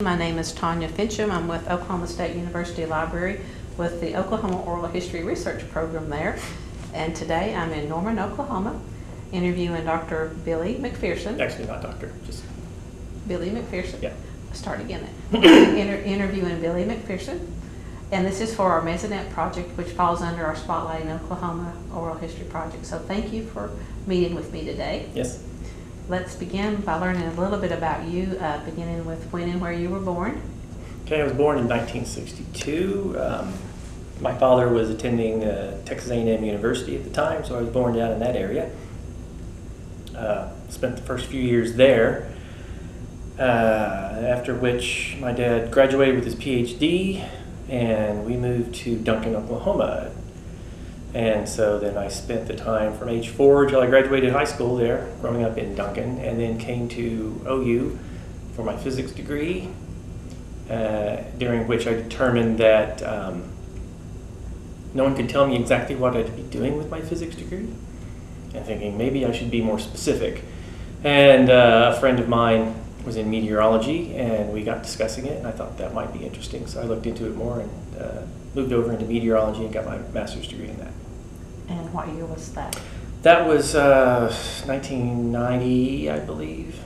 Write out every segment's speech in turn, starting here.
My name is Tanya Finchum. I'm with Oklahoma State University Library with the Oklahoma Oral History Research Program there. And today I'm in Norman, Oklahoma, interviewing Dr. Billy McPherson. Actually, not doctor, just Billy McPherson. Yeah. Start again. Interviewing Billy McPherson. And this is for our Mesonet Project, which falls under our Spotlight in Oklahoma Oral History Project. So thank you for meeting with me today. Yes. Let's begin by learning a little bit about you, beginning with when and where you were born. Okay, I was born in 1962. My father was attending Texas A&M University at the time, so I was born down in that area. Spent the first few years there, after which my dad graduated with his PhD, and we moved to Duncan, Oklahoma. And so then I spent the time from age 4 till I graduated high school there, growing up in Duncan, and then came to OU for my physics degree, during which I determined that no one could tell me exactly what I'd be doing with my physics degree, and thinking maybe I should be more specific. And a friend of mine was in meteorology, and we got discussing it, and I thought that might be interesting, so I looked into it more and moved over into meteorology and got my master's degree in that. And what year was that? That was 1990, I believe.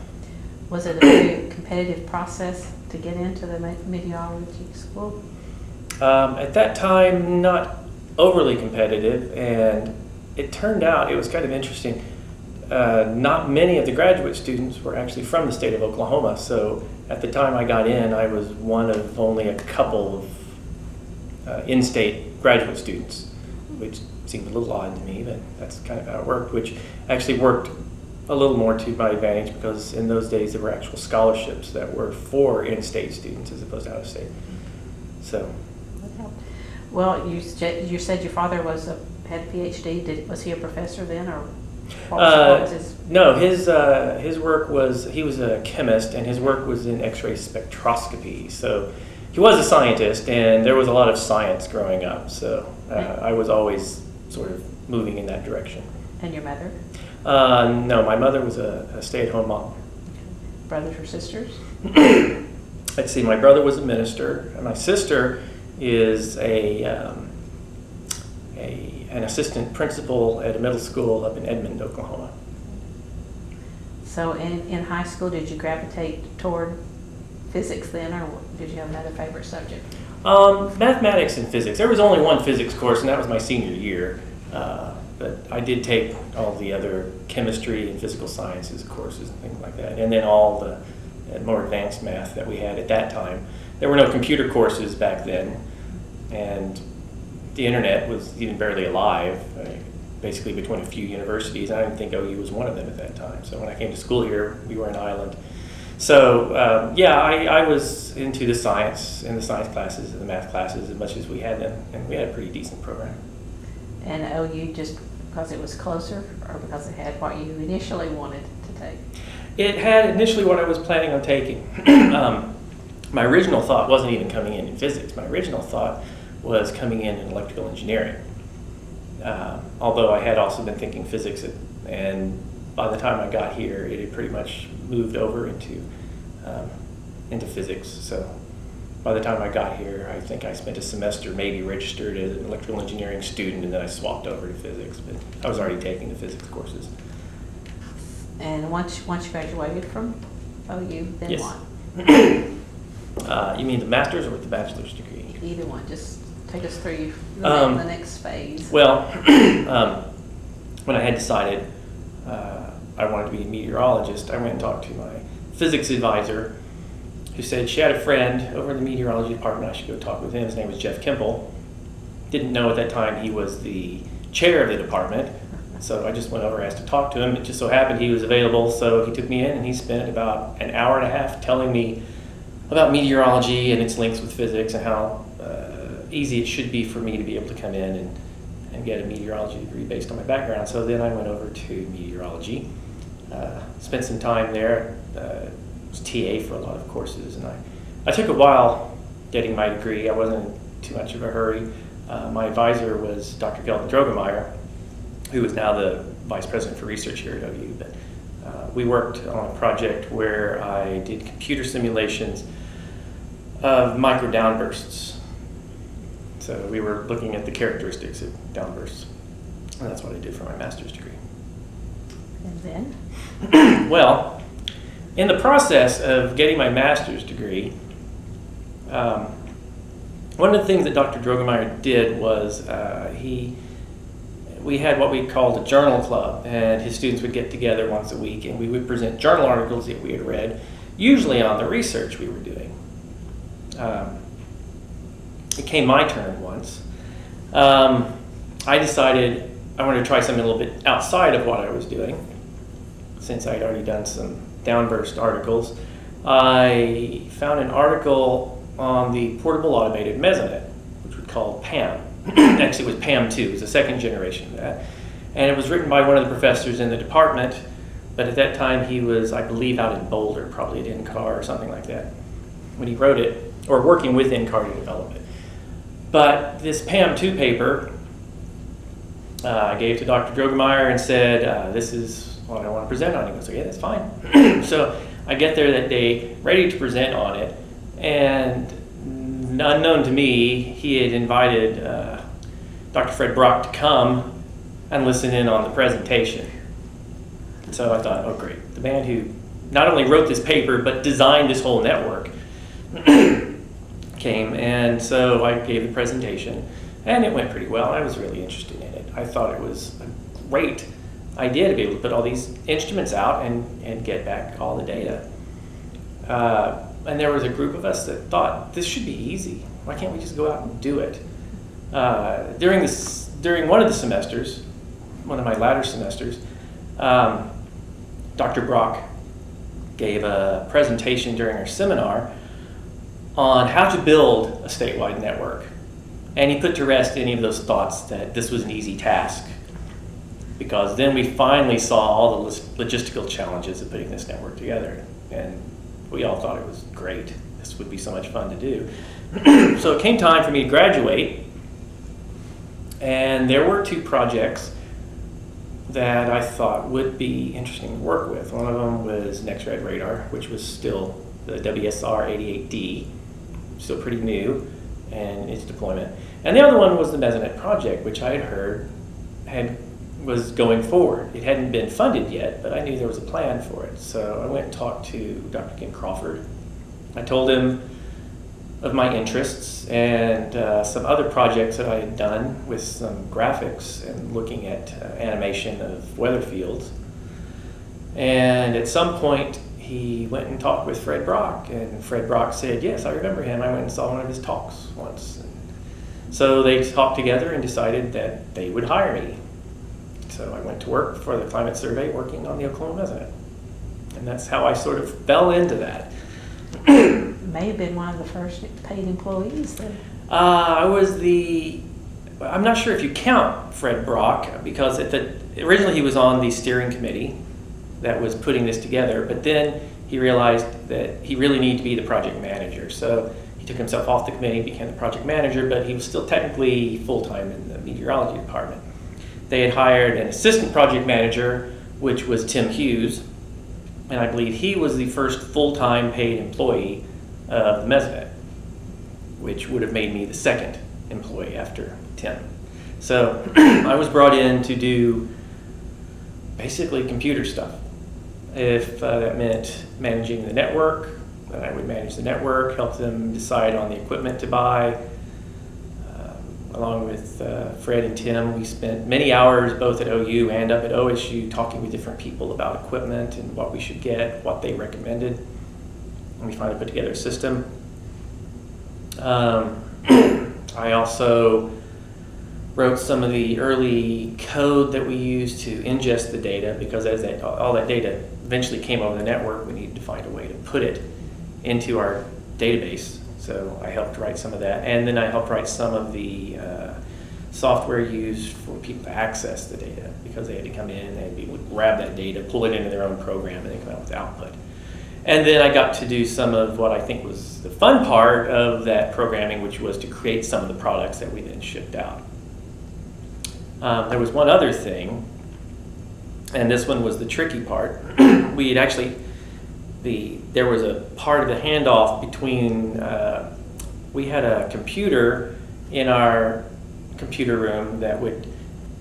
Was it a very competitive process to get into the meteorology school? At that time, not overly competitive, and it turned out, it was kind of interesting, not many of the graduate students were actually from the state of Oklahoma, so at the time I got in, I was one of only a couple of in-state graduate students, which seemed a little odd to me, but that's kind of how it worked, which actually worked a little more to my advantage because in those days there were actual scholarships that were for in-state students as opposed to out-of-state. So. Well, you said your father had a PhD. Was he a professor then, or what was his? No, his work was, he was a chemist, and his work was in X-ray spectroscopy. So he was a scientist, and there was a lot of science growing up. So I was always sort of moving in that direction. And your mother? No, my mother was a stay-at-home mom. Brothers or sisters? Let's see, my brother was a minister, and my sister is an assistant principal at a middle school up in Edmond, Oklahoma. So in high school, did you gravitate toward physics then, or did you have another favorite subject? Mathematics and physics. There was only one physics course, and that was my senior year. But I did take all the other chemistry and physical sciences courses and things like that, and then all the more advanced math that we had at that time. There were no computer courses back then, and the internet was even barely alive, basically between a few universities. I didn't think OU was one of them at that time. So when I came to school here, we were an island. So I was into the science and the science classes and the math classes as much as we had them, and we had a pretty decent program. And OU just because it was closer, or because it had what you initially wanted to take? It had initially what I was planning on taking. My original thought wasn't even coming in physics. My original thought was coming in electrical engineering. Although I had also been thinking physics, and by the time I got here, it had pretty much moved over into physics. So by the time I got here, I think I spent a semester maybe registered as an electrical engineering student, and then I swapped over to physics, but I was already taking the physics courses. And once you graduated from OU, then Yes. what? You mean the master's or the bachelor's degree? Either one. Just take us through the next phase. Well, when I had decided I wanted to be a meteorologist, I went and talked to my physics advisor, who said she had a friend over in the meteorology department. I should go talk with him. His name was Jeff Kimple. Didn't know at that time he was the chair of the department, so I just went over and asked to talk to him. It just so happened he was available, so he took me in, and he spent about an hour and a half telling me about meteorology and its links with physics and how easy it should be for me to be able to come in and get a meteorology degree based on my background. So then I went over to meteorology, spent some time there, was TA for a lot of courses, and I took a while getting my degree. I wasn't in too much of a hurry. My advisor was Dr. Gelton Drogemeyer, who is now the Vice President for Research here at OU, but we worked on a project where I did computer simulations of micro downbursts. So we were looking at the characteristics of downbursts, and that's what I did for my master's degree. And then? Well, in the process of getting my master's degree, one of the things that Dr. Drogemeyer did was we had what we called a journal club, and his students would get together once a week, and we would present journal articles that we had read, usually on the research we were doing. It came my turn once. I decided I wanted to try something a little bit outside of what I was doing. Since I'd already done some downburst articles, I found an article on the portable automated Mesonet, which we called PAM. Actually, it was PAM2, it was the second generation of that. And it was written by one of the professors in the department, but at that time he was, I believe, out in Boulder, probably at NCAR or something like that, when he wrote it, or working with NCAR to develop it. But this PAM2 paper, I gave to Dr. Drogemeyer and said, this is what I want to present on. He goes, yeah, that's fine. So I get there that day, ready to present on it, and unknown to me, he had invited Dr. Fred Brock to come and listen in on the presentation. So I thought, oh great, the man who not only wrote this paper, but designed this whole network came, and so I gave the presentation, and it went pretty well. I was really interested in it. I thought it was a great idea to be able to put all these instruments out and get back all the data. And there was a group of us that thought, this should be easy. Why can't we just go out and do it? During one of the semesters, one of my latter semesters, Dr. Brock gave a presentation during our seminar on how to build a statewide network. And he put to rest any of those thoughts that this was an easy task, because then we finally saw all the logistical challenges of putting this network together. And we all thought it was great. This would be so much fun to do. So it came time for me to graduate, and there were two projects that I thought would be interesting to work with. One of them was Next-Red Radar, which was still the WSR-88D, still pretty new in its deployment. And the other one was the Mesonet Project, which I had heard was going forward. It hadn't been funded yet, but I knew there was a plan for it. So I went and talked to Dr. Ken Crawford. I told him of my interests and some other projects that I had done with some graphics and looking at animation of weather fields. And at some point, he went and talked with Fred Brock, and Fred Brock said, yes, I remember him. I went and saw one of his talks once. And so they talked together and decided that they would hire me. So I went to work for the Climate Survey working on the Oklahoma Mesonet. And that's how I sort of fell into that. May have been one of the first paid employees then. I'm not sure if you count Fred Brock, because originally he was on the steering committee that was putting this together, but then he realized that he really needed to be the project manager. So he took himself off the committee, became the project manager, but he was still technically full-time in the meteorology department. They had hired an assistant project manager, which was Tim Hughes, and I believe he was the first full-time paid employee of the Mesonet, which would have made me the second employee after Tim. So I was brought in to do basically computer stuff. If that meant managing the network, then I would manage the network, help them decide on the equipment to buy. Along with Fred and Tim, we spent many hours both at OU and up at OSU talking with different people about equipment and what we should get, what they recommended. And we finally put together a system. I also wrote some of the early code that we used to ingest the data, because as all that data eventually came over the network, we needed to find a way to put it into our database. So I helped write some of that, and then I helped write some of the software used for people to access the data, because they had to come in and they'd be able to grab that data, pull it into their own program, and then come out with output. And then I got to do some of what I think was the fun part of that programming, which was to create some of the products that we then shipped out. There was one other thing, and this one was the tricky part. We had actually there was a part of the handoff between, we had a computer in our computer room that would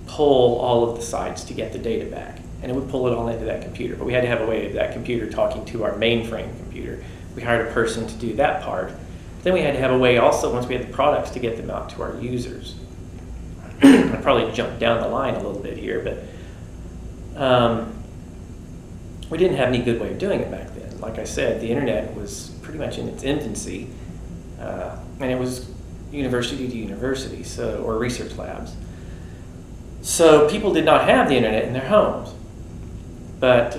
pull all of the sites to get the data back. And it would pull it all into that computer. But we had to have a way of that computer talking to our mainframe computer. We hired a person to do that part. Then we had to have a way also, once we had the products, to get them out to our users. I probably jumped down the line a little bit here, but we didn't have any good way of doing it back then. Like I said, the internet was pretty much in its infancy, and it was university to university, or research labs. So people did not have the internet in their homes. But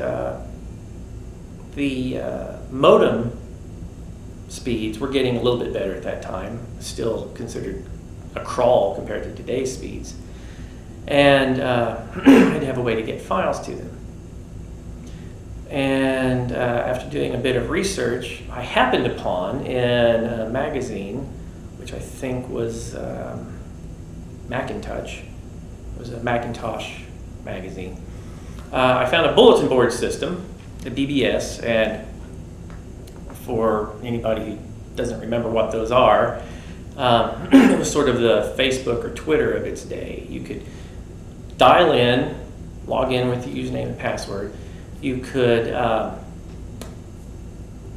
the modem speeds were getting a little bit better at that time, still considered a crawl compared to today's speeds. And I had to have a way to get files to them. And after doing a bit of research, I happened upon in a magazine, which I think was Macintosh. It was a Macintosh magazine. I found a bulletin board system, a BBS, and for anybody who doesn't remember what those are, it was sort of the Facebook or Twitter of its day. You could dial in, log in with the username and password. You could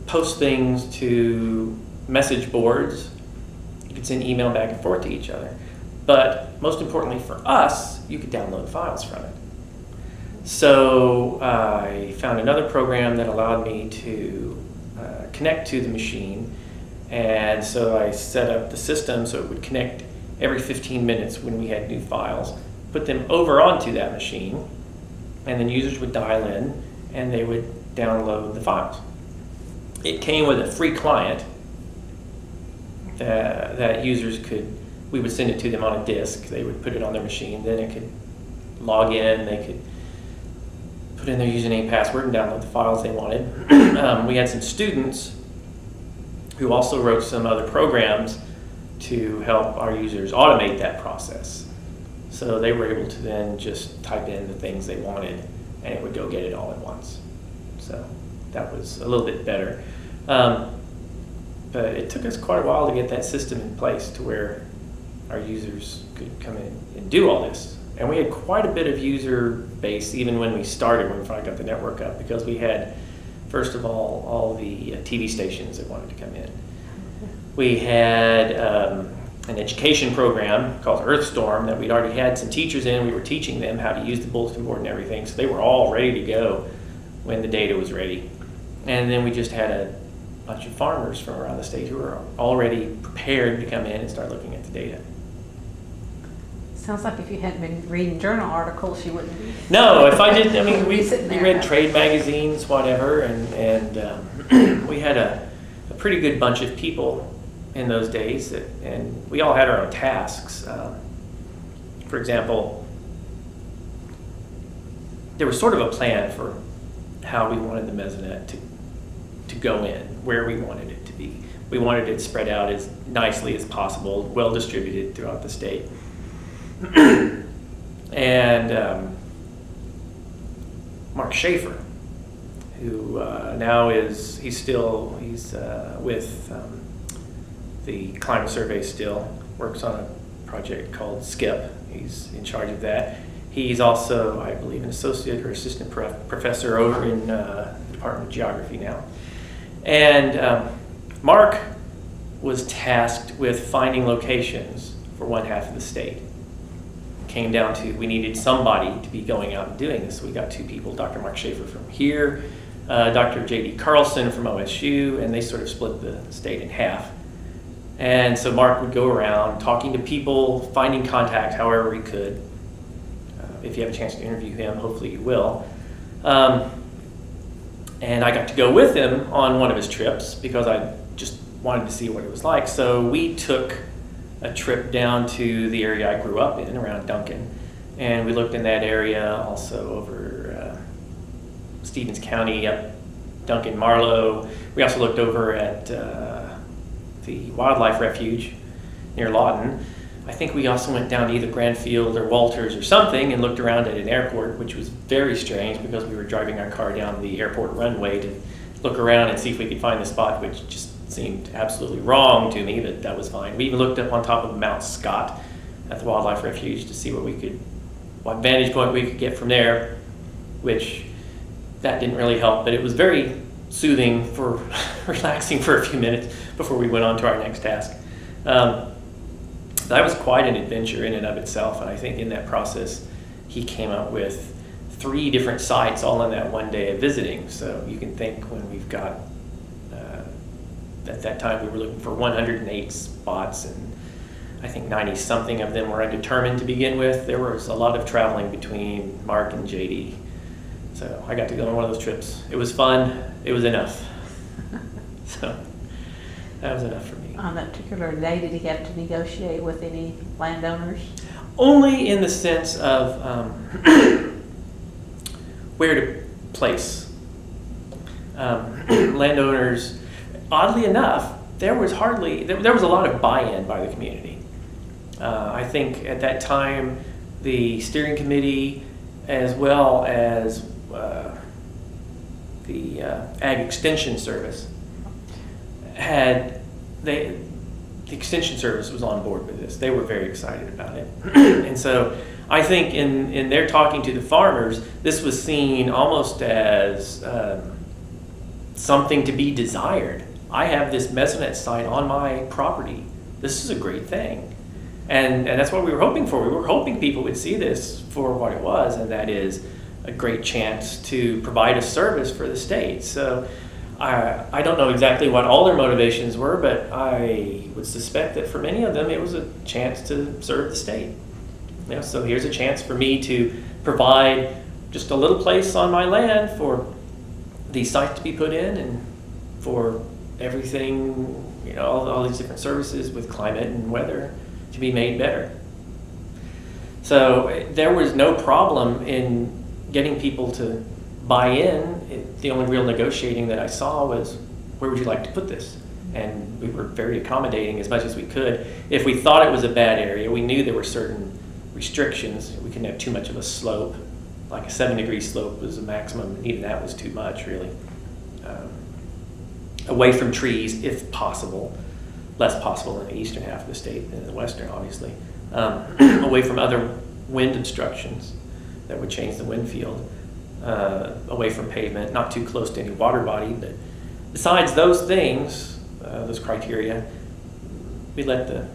post things to message boards. You could send email back and forth to each other. But most importantly for us, you could download files from it. So I found another program that allowed me to connect to the machine, and so I set up the system so it would connect every 15 minutes when we had new files, put them over onto that machine, and then users would dial in and they would download the files. It came with a free client that users could, we would send it to them on a disk, they would put it on their machine, then it could log in, they could put in their username, password, and download the files they wanted. We had some students who also wrote some other programs to help our users automate that process. So they were able to then just type in the things they wanted and it would go get it all at once. So that was a little bit better. But it took us quite a while to get that system in place to where our users could come in and do all this. And we had quite a bit of user base even when we started, when we finally got the network up, because we had, first of all the TV stations that wanted to come in. We had an education program called Earthstorm that we'd already had some teachers in. We were teaching them how to use the bulletin board and everything, so they were all ready to go when the data was ready. And then we just had a bunch of farmers from around the state who were already prepared to come in and start looking at the data. Sounds like if you hadn't been reading journal articles, you wouldn't be. No, if I didn't, I mean, we there, read trade magazines, whatever, and we had a pretty good bunch of people in those days, and we all had our own tasks. For example, there was sort of a plan for how we wanted the Mesonet to go in, where we wanted it to be. We wanted it spread out as nicely as possible, well distributed throughout the state. And Mark Schaefer, who now he's with the Climate Survey still, works on a project called SCIP. He's in charge of that. He's also, I believe, an associate or assistant professor over in the Department of Geography now. And Mark was tasked with finding locations for one half of the state. Came down to, we needed somebody to be going out and doing this. So we got two people, Dr. Mark Schaefer from here, Dr. J.D. Carlson from OSU, and they sort of split the state in half. And so Mark would go around talking to people, finding contact however he could. If you have a chance to interview him, hopefully you will. And I got to go with him on one of his trips because I just wanted to see what it was like. So we took a trip down to the area I grew up in, around Duncan. And we looked in that area, also over Stevens County, up Duncan, Marlow. We also looked over at the Wildlife Refuge near Lawton. I think we also went down to either Grandfield or Walters or something and looked around at an airport, which was very strange because we were driving our car down the airport runway to look around and see if we could find the spot, which just seemed absolutely wrong to me, but that was fine. We even looked up on top of Mount Scott at the Wildlife Refuge to see what vantage point we could get from there, which that didn't really help, but it was very soothing for relaxing for a few minutes before we went on to our next task. That was quite an adventure in and of itself, and I think in that process he came up with 3 different sites all in that one day of visiting. So you can think when we've got, at that time we were looking for 108 spots, and I think 90 something of them were undetermined to begin with. There was a lot of traveling between Mark and JD. So I got to go on one of those trips. It was fun. It was enough. So that was enough for me. On that particular day, did he have to negotiate with any landowners? Only in the sense of where to place. Landowners, oddly enough, there was a lot of buy-in by the community. I think at that time, the steering committee, as well as the Ag Extension Service, the Extension Service was on board with this. They were very excited about it. And so I think in their talking to the farmers, this was seen almost as something to be desired. I have this Mesonet site on my property. This is a great thing. And that's what we were hoping for. We were hoping people would see this for what it was, and that is a great chance to provide a service for the state. So I don't know exactly what all their motivations were, but I would suspect that for many of them it was a chance to serve the state. So here's a chance for me to provide just a little place on my land for these sites to be put in, and for everything, all these different services with climate and weather to be made better. So there was no problem in getting people to buy in. The only real negotiating that I saw was, where would you like to put this? And we were very accommodating as much as we could. If we thought it was a bad area, we knew there were certain restrictions. We couldn't have too much of a slope. Like a 7-degree slope was the maximum, and even that was too much, really. Away from trees, if possible. Less possible in the eastern half of the state than in the western, obviously. Away from other wind obstructions that would change the wind field. Away from pavement, not too close to any water body. But besides those things, those criteria, we let the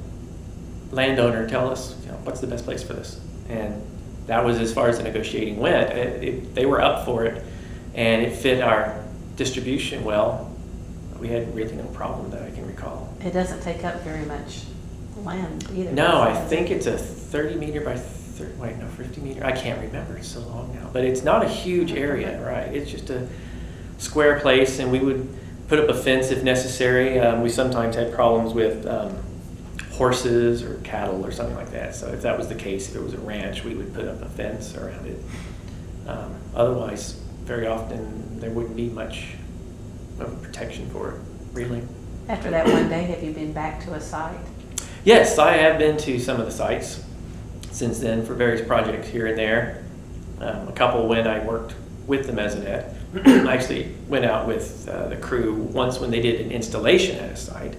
landowner tell us, what's the best place for this. And that was as far as the negotiating went. They were up for it, and it fit our distribution well. We had really no problem that I can recall. It doesn't take up very much land either. No, I think it's a 30 meter by 50 meter. I can't remember. It's so long now. But it's not a huge area, right? It's just a square place, and we would put up a fence if necessary. We sometimes had problems with horses or cattle or something like that. So if that was the case, if it was a ranch, we would put up a fence around it. Otherwise, very often there wouldn't be much of protection for it, really. After that one day, have you been back to a site? Yes, I have been to some of the sites since then for various projects here and there. A couple when I worked with the Mesonet. I actually went out with the crew once when they did an installation at a site.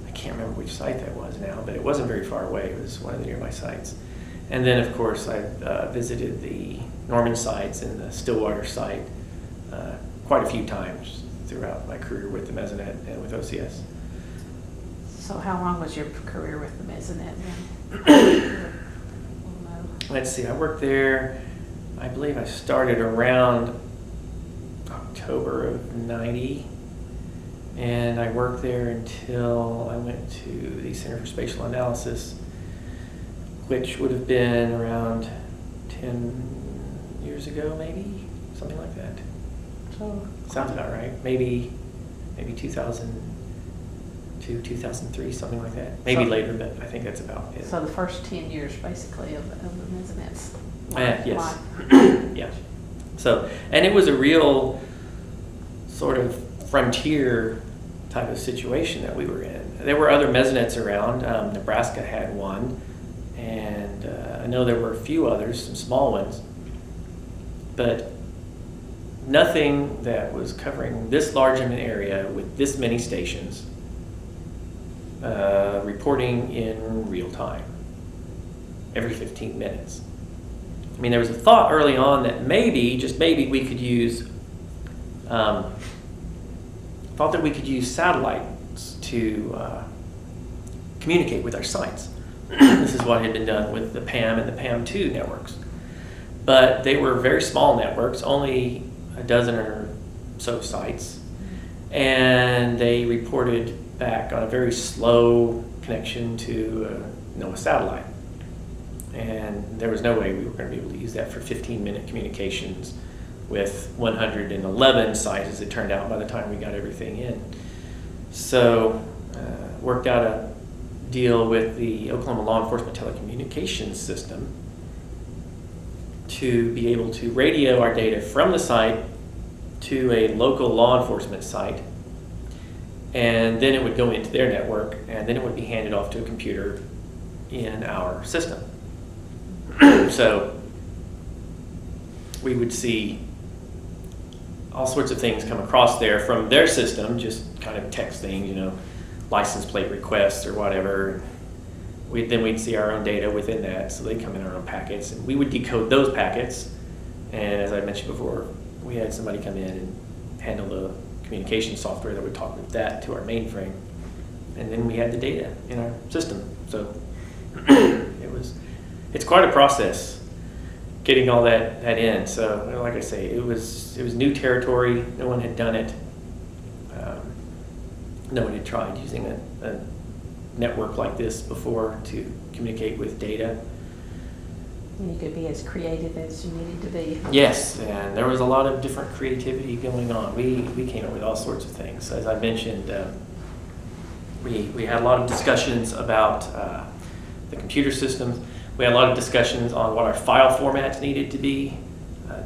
I can't remember which site that was now, but it wasn't very far away. It was one of the nearby sites. And then, of course, I visited the Norman sites and the Stillwater site quite a few times throughout my career with the Mesonet and with OCS. So how long was your career with the Mesonet then? Let's see, I worked there, I believe I started around October of 90, and I worked there until I went to the Center for Spatial Analysis, which would have been around 10 years ago, maybe, something like that. So sounds about right. Maybe 2002, 2003, something like that. Maybe later, but I think that's about it. So the first 10 years, basically, of the Mesonet's Yes. life. Yeah. So, and it was a real sort of frontier type of situation that we were in. There were other Mesonets around. Nebraska had one, and I know there were a few others, some small ones, but nothing that was covering this large of an area with this many stations reporting in real time every 15 minutes. I mean, there was a thought early on that maybe, just maybe, we could use satellites to communicate with our sites. This is what had been done with the PAM and the PAM2 networks. But they were very small networks, only a dozen or so sites, and they reported back on a very slow connection to a satellite. And there was no way we were going to be able to use that for 15-minute communications with 111 sites, as it turned out, by the time we got everything in. So worked out a deal with the Oklahoma Law Enforcement Telecommunications System to be able to radio our data from the site to a local law enforcement site, and then it would go into their network, and then it would be handed off to a computer in our system. So we would see all sorts of things come across there from their system, just kind of text things, license plate requests or whatever. Then we'd see our own data within that, so they come in our own packets, and we would decode those packets. And as I mentioned before, we had somebody come in and handle the communication software that would talk with that to our mainframe, and then we had the data in our system. So it's quite a process getting all that in. So like I say, it was new territory. No one had done it. No one had tried using a network like this before to communicate with data. And you could be as creative as you needed to be. Yes, and there was a lot of different creativity going on. We came up with all sorts of things. As I mentioned, we had a lot of discussions about the computer systems. We had a lot of discussions on what our file formats needed to be.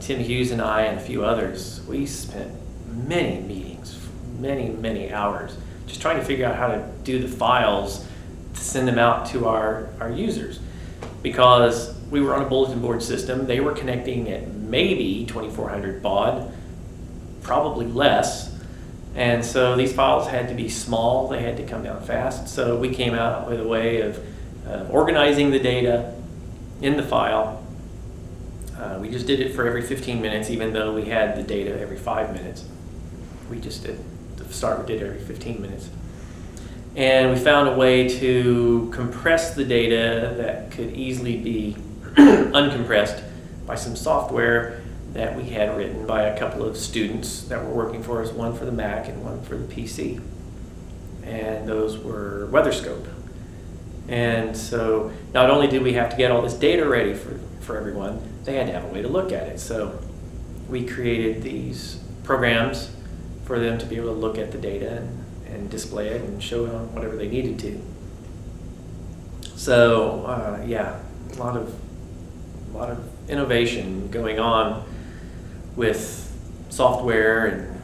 Tim Hughes and I and a few others, we spent many meetings, many hours, just trying to figure out how to do the files to send them out to our users. Because we were on a bulletin board system, they were connecting at maybe 2400 baud, probably less. And so these files had to be small, they had to come down fast. So we came out with a way of organizing the data in the file. We just did it for every 15 minutes, even though we had the data every 5 minutes. We just did, to start, we did every 15 minutes. And we found a way to compress the data that could easily be uncompressed by some software that we had written by a couple of students that were working for us, one for the Mac and one for the PC. And those were WeatherScope. And so not only did we have to get all this data ready for everyone, they had to have a way to look at it. So we created these programs for them to be able to look at the data and display it and show it on whatever they needed to. So yeah, a lot of innovation going on with software and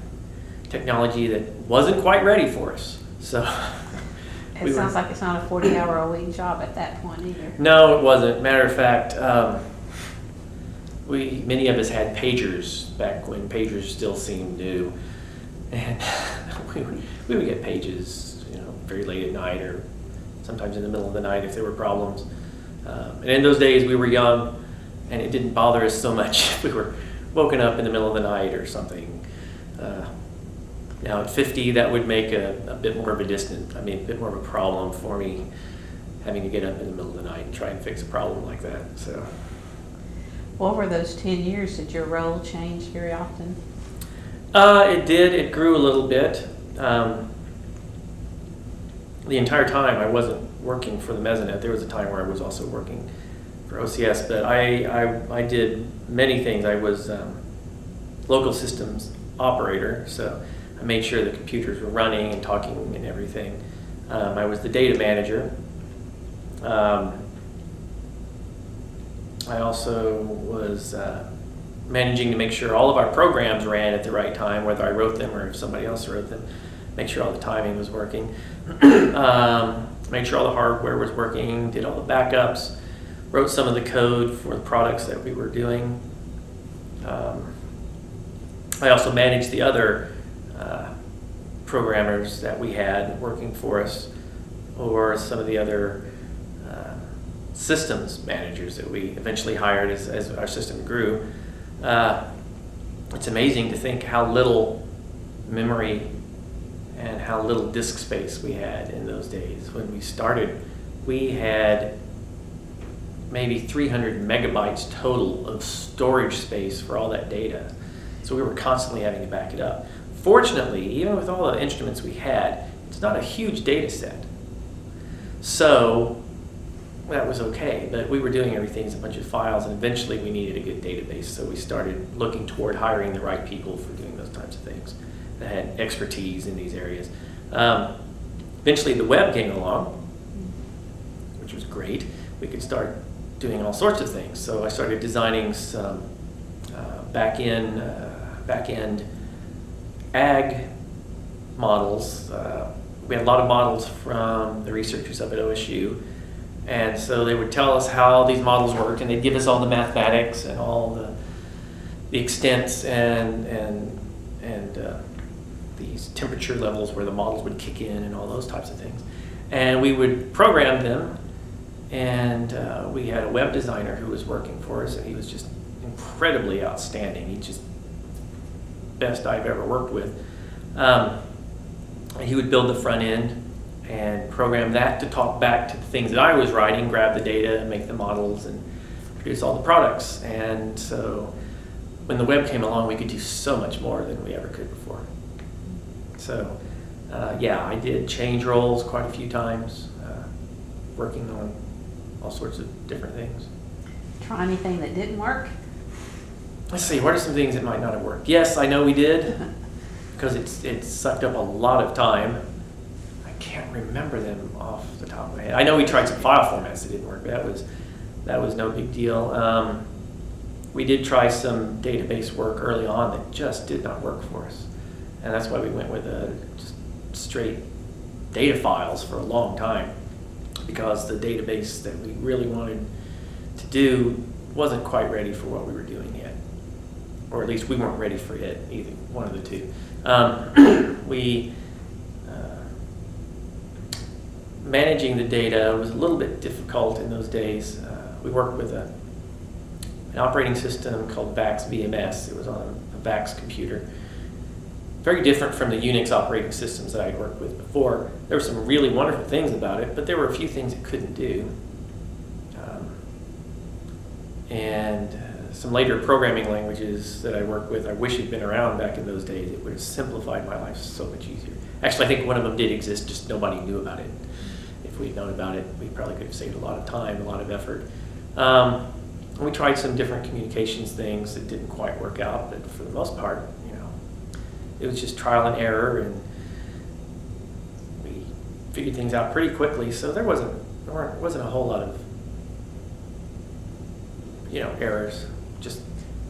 technology that wasn't quite ready for us. So it sounds like it's not a 40-hour-a-week job at that point either. No, it wasn't. Matter of fact, many of us had pagers back when pagers still seemed new, and we would get pages, very late at night or sometimes in the middle of the night if there were problems. And in those days we were young, and it didn't bother us so much if we were woken up in the middle of the night or something. Now at 50, that would make a bit more of a bit more of a problem for me, having to get up in the middle of the night and try and fix a problem like that. So. Well, over those 10 years, did your role change very often? It did. It grew a little bit. The entire time I wasn't working for the Mesonet. There was a time where I was also working for OCS, but I did many things. I was local systems operator, so I made sure the computers were running and talking and everything. I was the data manager. I also was managing to make sure all of our programs ran at the right time, whether I wrote them or if somebody else wrote them, make sure all the timing was working, make sure all the hardware was working, did all the backups, wrote some of the code for the products that we were doing. I also managed the other programmers that we had working for us, or some of the other systems managers that we eventually hired as our system grew. It's amazing to think how little memory and how little disk space we had in those days. When we started, we had maybe 300 megabytes total of storage space for all that data. So we were constantly having to back it up. Fortunately, even with all the instruments we had, it's not a huge data set. So that was okay, but we were doing everything as a bunch of files, and eventually we needed a good database. So we started looking toward hiring the right people for doing those types of things that had expertise in these areas. Eventually the web came along, which was great. We could start doing all sorts of things. So I started designing some back-end ag models. We had a lot of models from the researchers up at OSU, and so they would tell us how these models worked, and they'd give us all the mathematics and all the extents and these temperature levels where the models would kick in and all those types of things. And we would program them, and we had a web designer who was working for us, and he was just incredibly outstanding. He's just best I've ever worked with. He would build the front end and program that to talk back to the things that I was writing, grab the data, make the models, and produce all the products. And so when the web came along, we could do so much more than we ever could before. So yeah, I did change roles quite a few times, working on all sorts of different things. Try anything that didn't work? Let's see, what are some things that might not have worked? Yes, I know we did, because it sucked up a lot of time. I can't remember them off the top of my head. I know we tried some file formats that didn't work, but that was no big deal. We did try some database work early on that just did not work for us. And that's why we went with just straight data files for a long time, because the database that we really wanted to do wasn't quite ready for what we were doing yet. Or at least we weren't ready for it, either one of the two. Managing the data was a little bit difficult in those days. We worked with an operating system called VAX VMS. It was on a VAX computer. Very different from the Unix operating systems that I'd worked with before. There were some really wonderful things about it, but there were a few things it couldn't do. And some later programming languages that I worked with, I wish had been around back in those days. It would have simplified my life so much easier. Actually, I think one of them did exist, just nobody knew about it. If we'd known about it, we probably could have saved a lot of time, a lot of effort. We tried some different communications things that didn't quite work out, but for the most part, it was just trial and error, and we figured things out pretty quickly. So there wasn't a whole lot of errors. Just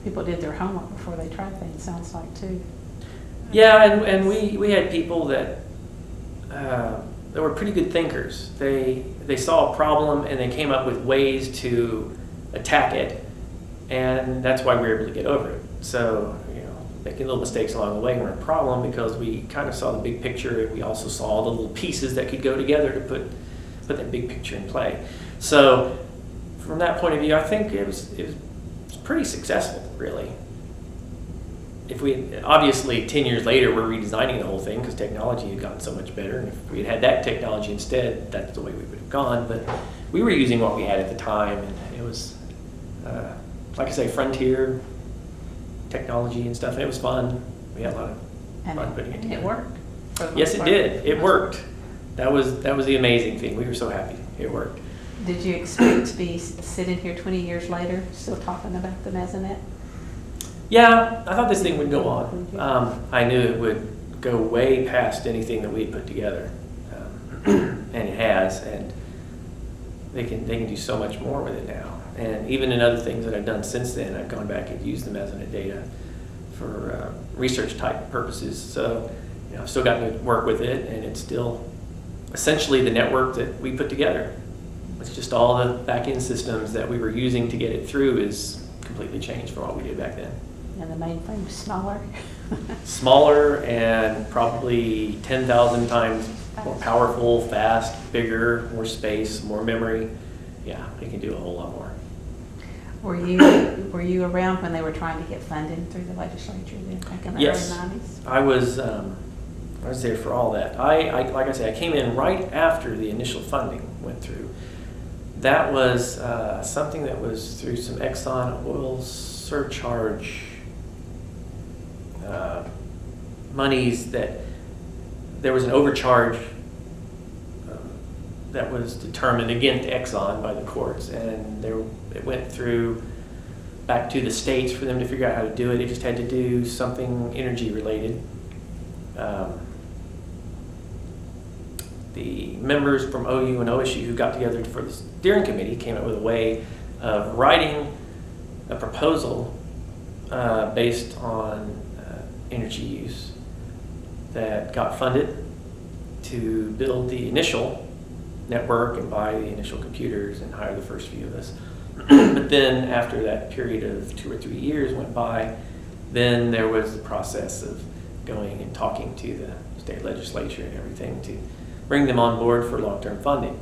People did their homework before they tried things, sounds like, too. Yeah, and we had people that were pretty good thinkers. They saw a problem and they came up with ways to attack it, and that's why we were able to get over it. So making little mistakes along the way weren't a problem, because we kind of saw the big picture, and we also saw all the little pieces that could go together to put that big picture in play. So from that point of view, I think it was pretty successful, really. If we obviously 10 years later we're redesigning the whole thing because technology had gotten so much better, and if we had that technology instead, that's the way we would have gone. But we were using what we had at the time, and it was like I say, frontier technology and stuff, and it was fun. We had a lot of fun putting it together. It worked? Yes, it did. It worked. That was the amazing thing. We were so happy. It worked. Did you expect to be sitting here 20 years later still talking about the Mesonet? Yeah, I thought this thing would go on. I knew it would go way past anything that we had put together, and it has, and they can do so much more with it now. And even in other things that I've done since then, I've gone back and used the Mesonet data for research type purposes. So I've still gotten to work with it, and it's still essentially the network that we put together. It's just all the back-end systems that we were using to get it through is completely changed from what we did back then. And the mainframe was smaller. Smaller and probably 10,000 times more powerful, fast, bigger, more space, more memory. Yeah, it can do a whole lot more. Were you around when they were trying to get funding through the legislature then, back in the Yes, early 90s? I was there for all that. I like I say, I came in right after the initial funding went through. That was something that was through some Exxon oil surcharge monies, that there was an overcharge that was determined against Exxon by the courts, and it went through back to the states for them to figure out how to do it. It just had to do something energy related. The members from OU and OSU who got together for the steering committee came up with a way of writing a proposal based on energy use that got funded to build the initial network and buy the initial computers and hire the first few of us. But then after that period of 2 or 3 years went by, then there was the process of going and talking to the state legislature and everything to bring them on board for long-term funding.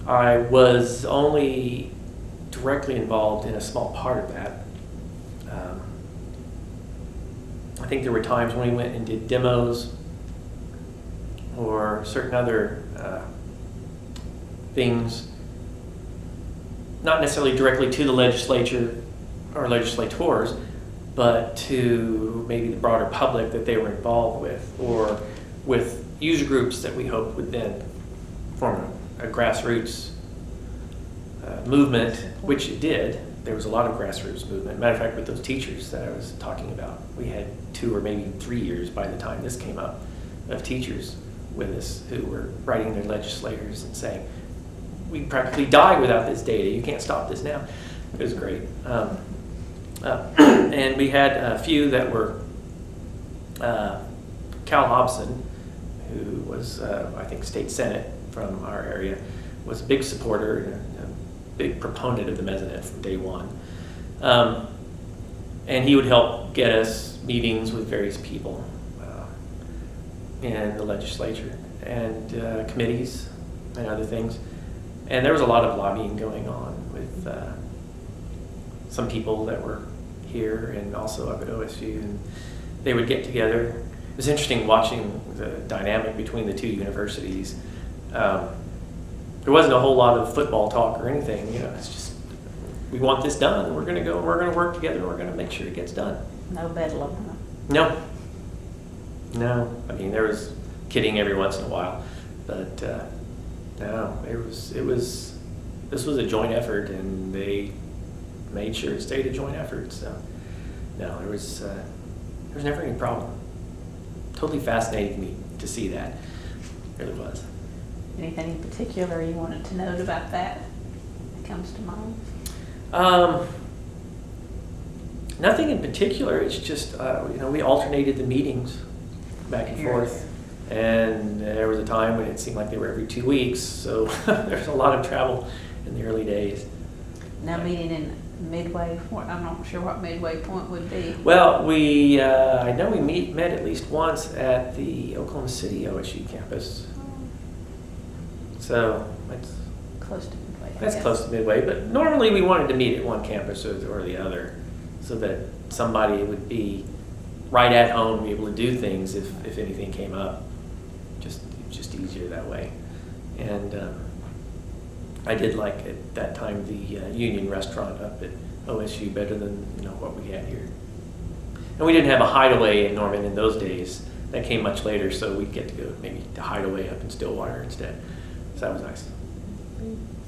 I was only directly involved in a small part of that. I think there were times when we went and did demos or certain other things, not necessarily directly to the legislature or legislators, but to maybe the broader public that they were involved with, or with user groups that we hoped would then form a grassroots movement, which it did. There was a lot of grassroots movement. Matter of fact, with those teachers that I was talking about, we had 2 or maybe 3 years by the time this came up of teachers with us who were writing their legislators and saying, we practically die without this data. You can't stop this now. It was great. And we had a few that were Cal Hobson, who was, I think, state senate from our area, was a big supporter and a big proponent of the Mesonet from day one. And he would help get us meetings with various people in the legislature and committees and other things. And there was a lot of lobbying going on with some people that were here and also up at OSU, and they would get together. It was interesting watching the dynamic between the two universities. There wasn't a whole lot of football talk or anything. It's just, we want this done. We're going to go and we're going to work together and we're going to make sure it gets done. No bedlam, huh? No. I mean, there was kidding every once in a while, but no, this was a joint effort, and they made sure it stayed a joint effort. So no, there was never any problem. Totally fascinating me to see that. It really was. Anything in particular you wanted to note about that comes to mind? Nothing in particular. It's just we alternated the meetings back and forth, and there was a time when it seemed like they were every 2 weeks. So there's a lot of travel in the early days. Now meeting in Midway, I'm not sure what Midway Point would be. Well, I know we met at least once at the Oklahoma City OSU campus. So it's close to Midway. That's close to Midway, but normally we wanted to meet at one campus or the other, so that somebody would be right at home, be able to do things if anything came up. Just easier that way. And I did like at that time the Union restaurant up at OSU better than what we had here. And we didn't have a Hideaway in Norman in those days. That came much later, so we'd get to go maybe to Hideaway up in Stillwater instead. So that was nice.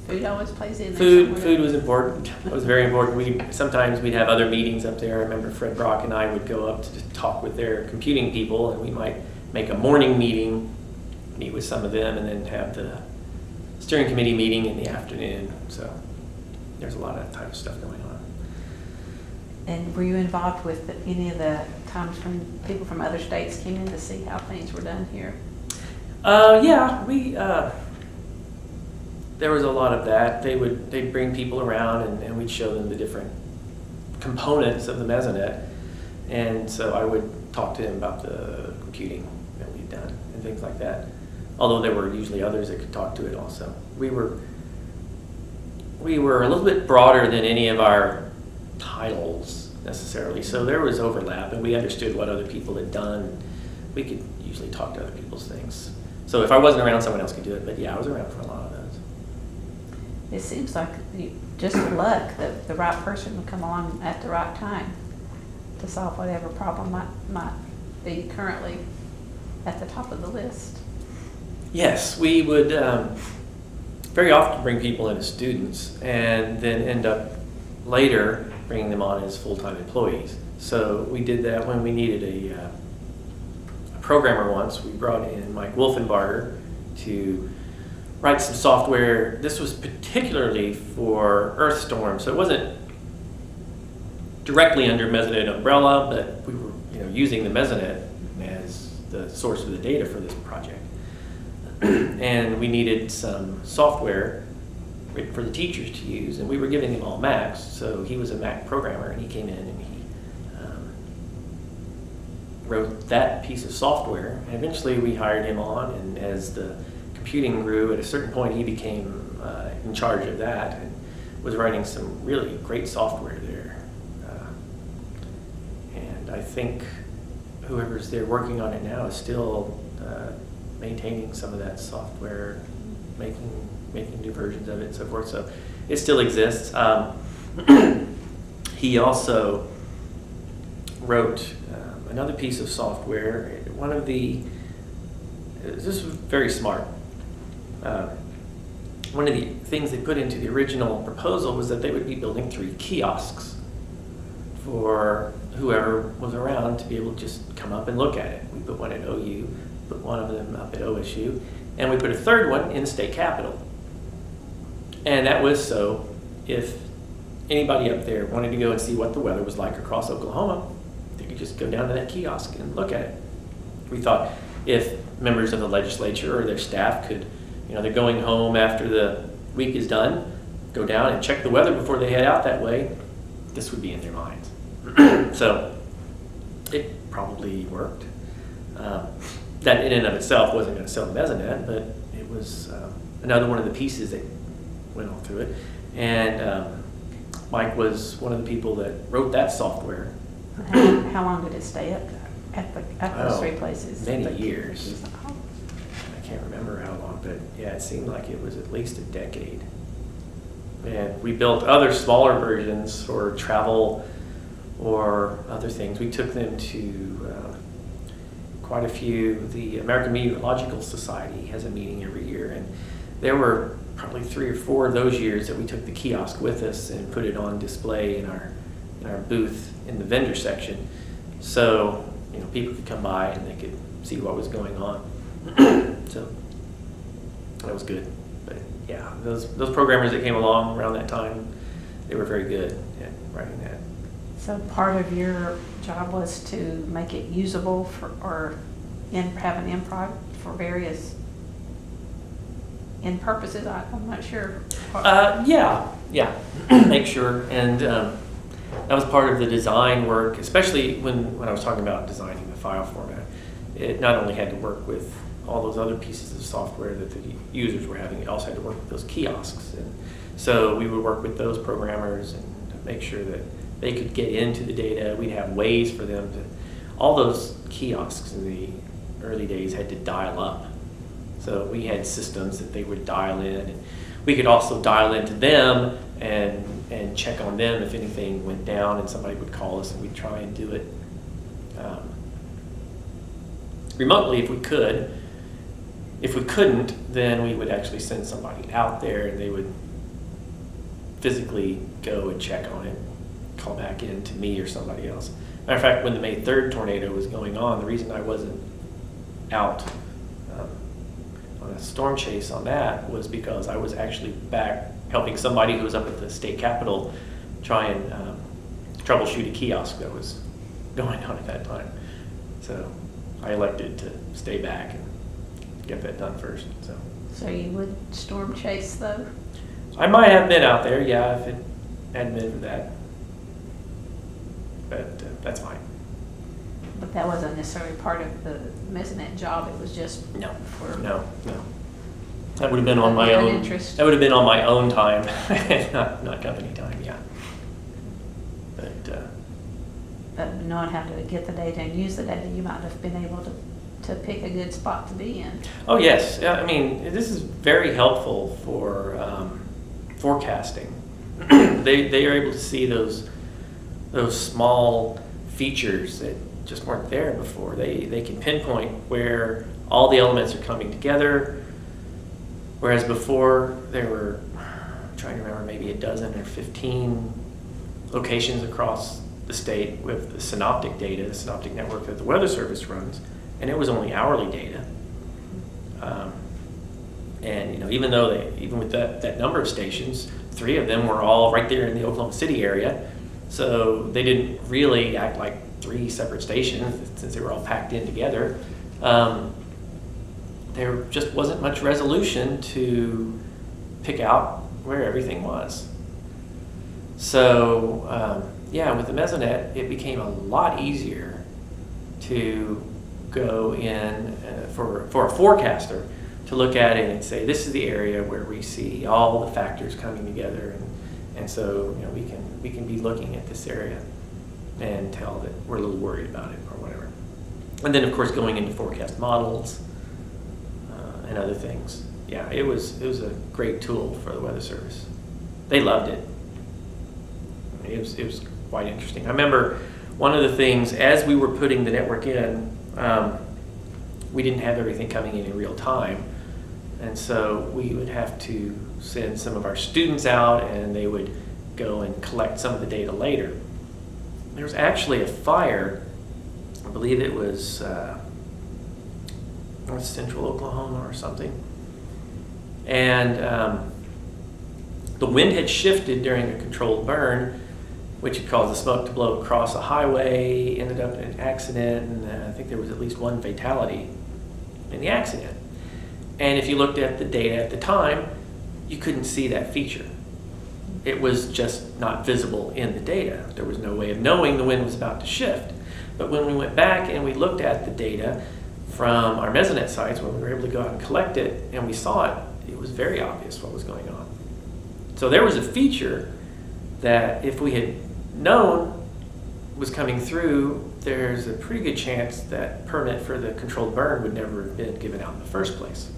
Food always plays in there. Food was important. It was very important. Sometimes we'd have other meetings up there. I remember Fred Brock and I would go up to talk with their computing people, and we might make a morning meeting, meet with some of them, and then have the steering committee meeting in the afternoon. So there's a lot of that type of stuff going on. And were you involved with any of the times when people from other states came in to see how things were done here? Yeah, there was a lot of that. They'd bring people around and we'd show them the different components of the Mesonet. And so I would talk to him about the computing that we'd done and things like that. Although there were usually others that could talk to it also. We were a little bit broader than any of our titles necessarily. So there was overlap, and we understood what other people had done. We could usually talk to other people's things. So if I wasn't around, someone else could do it. But yeah, I was around for a lot of those. It seems like just luck that the right person would come along at the right time to solve whatever problem might be currently at the top of the list. Yes, we would very often bring people in as students and then end up later bringing them on as full-time employees. So we did that when we needed a programmer once. We brought in Mike Wolfenbarger to write some software. This was particularly for Earth storm, so it wasn't directly under Mesonet umbrella, but we were using the Mesonet as the source of the data for this project. And we needed some software written for the teachers to use, and we were giving them all Macs, so he was a Mac programmer, and he came in and he wrote that piece of software, and eventually we hired him on, and as the computing grew, at a certain point he became in charge of that and was writing some really great software there. And I think whoever's there working on it now is still maintaining some of that software, making new versions of it and so forth, so it still exists. He also wrote another piece of software. This was very smart. One of the things they put into the original proposal was that they would be building 3 kiosks for whoever was around to be able to just come up and look at it. We put one at OU, put one of them up at OSU, and we put a third one in the state capitol. And that was so if anybody up there wanted to go and see what the weather was like across Oklahoma, they could just go down to that kiosk and look at it. We thought if members of the legislature or their staff could, they're going home after the week is done, go down and check the weather before they head out that way, this would be in their minds. So it probably worked. That in and of itself wasn't going to sell the Mesonet, but it was another one of the pieces that went all through it. And Mike was one of the people that wrote that software. How long did it stay up at those 3 places? Many years. I can't remember how long, but yeah, it seemed like it was at least a decade. And we built other smaller versions for travel or other things. We took them to quite a few. The American Meteorological Society has a meeting every year, and there were probably 3 or 4 of those years that we took the kiosk with us and put it on display in our booth in the vendor section, so people could come by and they could see what was going on. So that was good. But yeah, those programmers that came along around that time, they were very good at writing that. So part of your job was to make it usable have an end product for various end purposes. I'm not sure. Yeah, make sure. And that was part of the design work, especially when I was talking about designing the file format. It not only had to work with all those other pieces of software that the users were having, it also had to work with those kiosks. And so we would work with those programmers and make sure that they could get into the data. We'd have ways for them to, all those kiosks in the early days had to dial up. So we had systems that they would dial in, and we could also dial into them and check on them if anything went down, and somebody would call us and we'd try and do it remotely if we could. If we couldn't, then we would actually send somebody out there and they would physically go and check on it, call back in to me or somebody else. Matter of fact, when the May 3rd tornado was going on, the reason I wasn't out on a storm chase on that was because I was actually back helping somebody who was up at the state capitol try and troubleshoot a kiosk that was going on at that time. So I elected to stay back and get that done first. So you would storm chase though? I might have been out there, yeah, if it hadn't been for that. But that's fine. But that wasn't necessarily part of the Mesonet job, it was just No, for... no. That would have been on my An own. interest. That would have been on my own time, not company time. Yeah. But knowing how to get the data and use the data, you might have been able to pick a good spot to be in. Oh yes, yeah, I mean this is very helpful for forecasting. They are able to see those small features that just weren't there before. They can pinpoint where all the elements are coming together, whereas before there were, I'm trying to remember, maybe a dozen or 15 locations across the state with the synoptic data, the synoptic network that the Weather Service runs, and it was only hourly data. And even though even with that number of stations, 3 of them were all right there in the Oklahoma City area, so they didn't really act like 3 separate stations since they were all packed in together. There just wasn't much resolution to pick out where everything was. So with the Mesonet, it became a lot easier to go in for a forecaster to look at it and say, this is the area where we see all the factors coming together, and so we can be looking at this area and tell that we're a little worried about it or whatever. And then of course going into forecast models and other things. Yeah, it was a great tool for the Weather Service. They loved it. It was quite interesting. I remember one of the things as we were putting the network in, we didn't have everything coming in real time, and so we would have to send some of our students out and they would go and collect some of the data later. There was actually a fire, I believe it was central Oklahoma or something, and the wind had shifted during a controlled burn, which had caused the smoke to blow across a highway, ended up in an accident, and I think there was at least 1 fatality in the accident. And if you looked at the data at the time, you couldn't see that feature. It was just not visible in the data. There was no way of knowing the wind was about to shift. But when we went back and we looked at the data from our Mesonet sites, when we were able to go out and collect it, and we saw it, it was very obvious what was going on. So there was a feature that if we had known was coming through, there's a pretty good chance that permit for the controlled burn would never have been given out in the first place.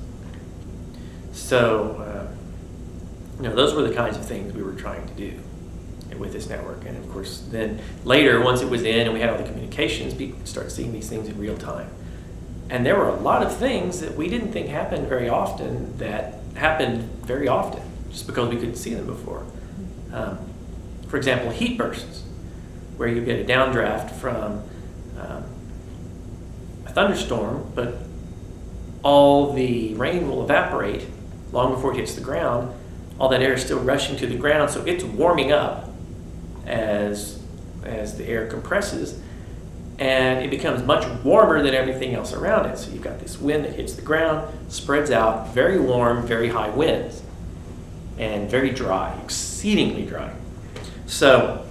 So, those were the kinds of things we were trying to do with this network. And of course, then later, once it was in and we had all the communications, people could start seeing these things in real time. And there were a lot of things that we didn't think happened very often that happened very often, just because we couldn't see them before. For example, heat bursts, where you get a downdraft from a thunderstorm, but all the rain will evaporate long before it hits the ground. All that air is still rushing to the ground, so it's warming up as the air compresses, and it becomes much warmer than everything else around it. So you've got this wind that hits the ground, spreads out, very warm, very high winds, and very dry, exceedingly dry. So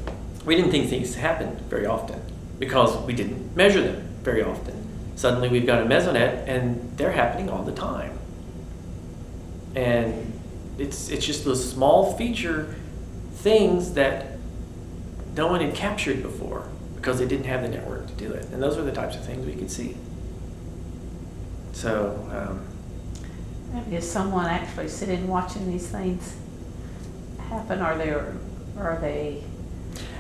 we didn't think things happened very often because we didn't measure them very often. Suddenly we've got a Mesonet and they're happening all the time. And it's just those small feature things that no one had captured before because they didn't have the network to do it. And those are the types of things we could see. So is someone actually sitting watching these things happen, or they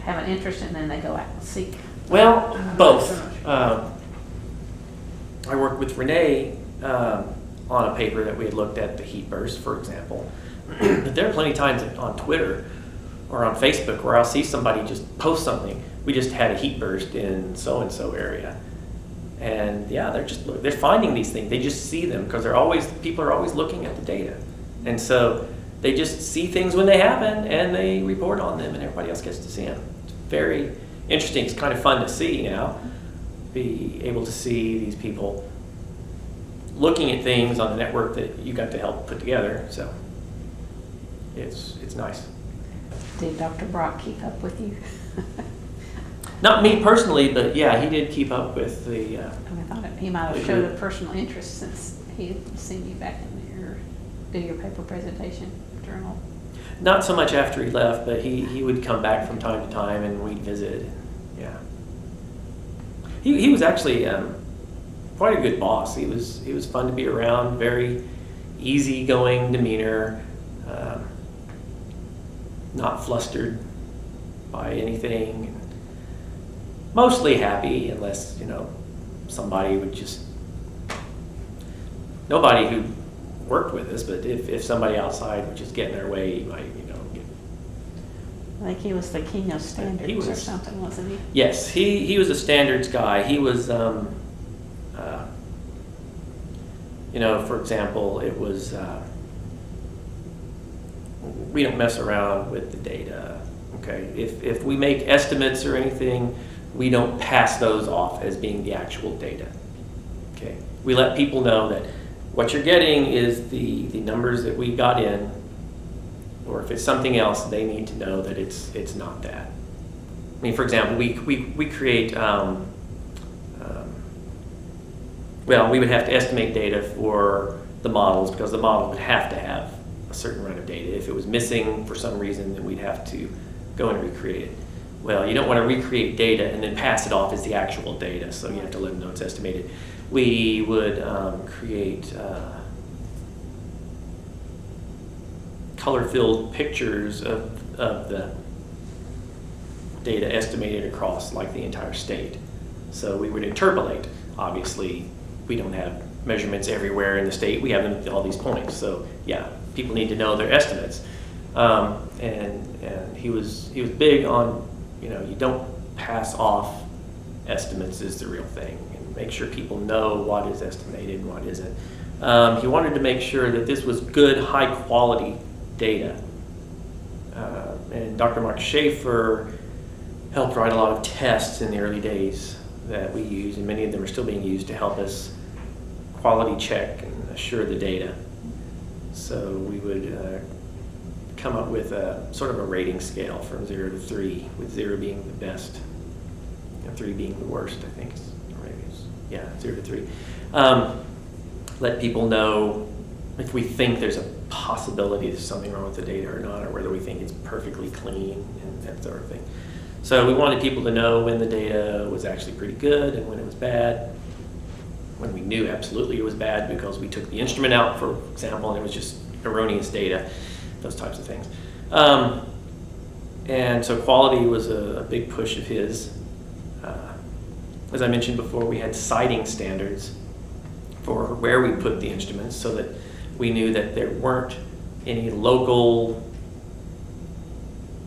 have an interest and then they go out and seek? Well, both. I worked with Renee on a paper that we had looked at the heat burst, for example. But there are plenty of times on Twitter or on Facebook where I'll see somebody just post something. We just had a heat burst in so-and-so area. And yeah, they're finding these things. They just see them because people are always looking at the data. And so they just see things when they happen and they report on them and everybody else gets to see them. It's very interesting. It's kind of fun to see now, be able to see these people looking at things on the network that you got to help put together. So it's nice. Did Dr. Brock keep up with you? Not me personally, but yeah, he did keep up with the. I thought he might have showed a personal interest since he had seen you back in there do your paper presentation journal. Not so much after he left, but he would come back from time to time and we'd visit. Yeah. He was actually quite a good boss. He was fun to be around, very easygoing demeanor, not flustered by anything, mostly happy unless, somebody would just, nobody who worked with us, but if somebody outside would just get in their way, he might, get. I think he was the king of standards or something, wasn't he? Yes, he was a standards guy. He was, for example, it was, we don't mess around with the data, okay? If we make estimates or anything, we don't pass those off as being the actual data, okay? We let people know that what you're getting is the numbers that we got in, or if it's something else, they need to know that it's not that. I mean, for example, we create, we would have to estimate data for the models because the model would have to have a certain run of data. If it was missing for some reason, then we'd have to go and recreate it. Well, you don't want to recreate data and then pass it off as the actual data, so you have to let them know it's estimated. We would create color-filled pictures of the data estimated across like the entire state. So we would interpolate. Obviously, we don't have measurements everywhere in the state. We have them at all these points. So yeah, people need to know their estimates. And he was big on, you don't pass off estimates is the real thing, and make sure people know what is estimated and what isn't. He wanted to make sure that this was good, high quality data. And Dr. Mark Schaefer helped write a lot of tests in the early days that we use, and many of them are still being used to help us quality check and assure the data. So we would come up with a sort of a rating scale from 0 to 3, with 0 being the best, 3 being the worst, I think. Or maybe it's, 0 to 3. Let people know if we think there's a possibility there's something wrong with the data or not, or whether we think it's perfectly clean and that sort of thing. So we wanted people to know when the data was actually pretty good and when it was bad, when we knew absolutely it was bad because we took the instrument out, for example, and it was just erroneous data, those types of things. And so quality was a big push of his. As I mentioned before, we had siting standards for where we put the instruments so that we knew that there weren't any local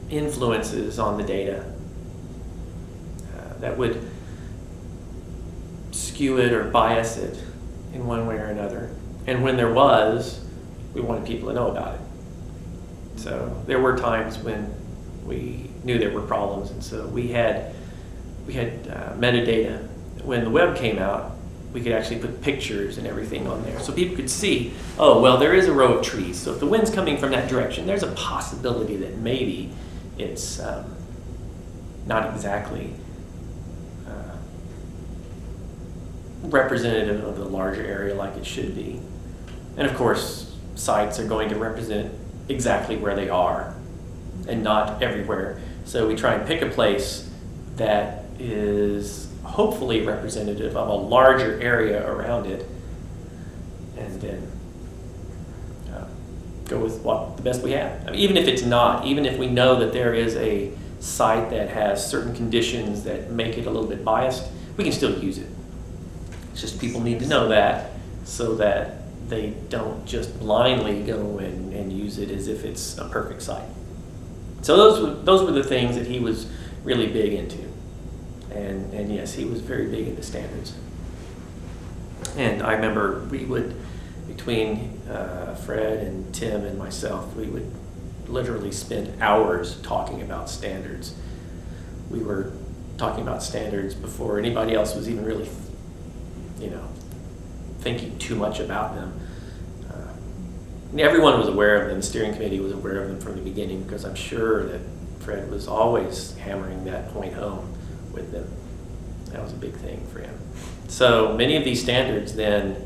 influences on the data that would skew it or bias it in one way or another. And when there was, we wanted people to know about it. So there were times when we knew there were problems, and so we had metadata. When the web came out, we could actually put pictures and everything on there, so people could see, oh, well, there is a row of trees, so if the wind's coming from that direction, there's a possibility that maybe it's not exactly representative of the larger area like it should be. And of course, sites are going to represent exactly where they are and not everywhere. So we try and pick a place that is hopefully representative of a larger area around it, and then go with the best we have. I mean, even if it's not, even if we know that there is a site that has certain conditions that make it a little bit biased, we can still use it. It's just people need to know that so that they don't just blindly go and use it as if it's a perfect site. So those were the things that he was really big into. And yes, he was very big into standards. And I remember we would, between Fred and Tim and myself, we would literally spend hours talking about standards. We were talking about standards before anybody else was even really, thinking too much about them. Everyone was aware of them. The steering committee was aware of them from the beginning, because I'm sure that Fred was always hammering that point home with them. That was a big thing for him. So many of these standards then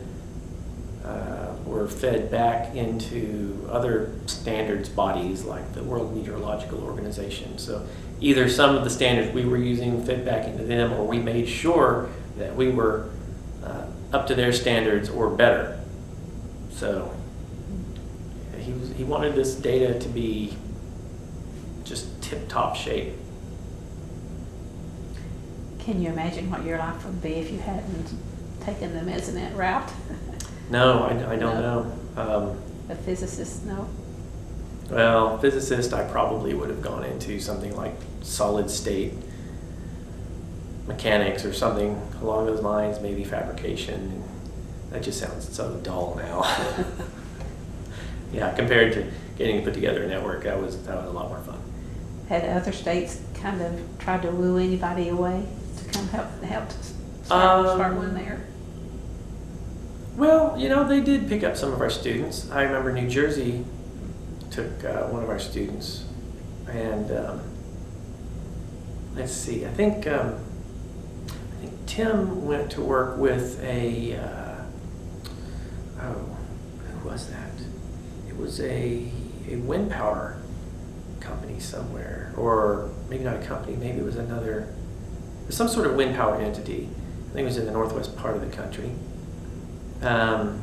were fed back into other standards bodies like the World Meteorological Organization. So either some of the standards we were using fed back into them, or we made sure that we were up to their standards or better. So he wanted this data to be just tip-top shape. Can you imagine what your life would be if you hadn't taken the Mesonet route? No, I don't know. A physicist, no? Well, physicist, I probably would have gone into something like solid state mechanics or something along those lines, maybe fabrication. That just sounds so dull now. Yeah, compared to getting to put together a network, that was a lot more fun. Had other states kind of tried to woo anybody away to come help start one there? Well, they did pick up some of our students. I remember New Jersey took one of our students, and let's see, I think Tim went to work with a, who was that? It was a wind power company somewhere, or maybe not a company, maybe it was some sort of wind power entity. I think it was in the northwest part of the country. I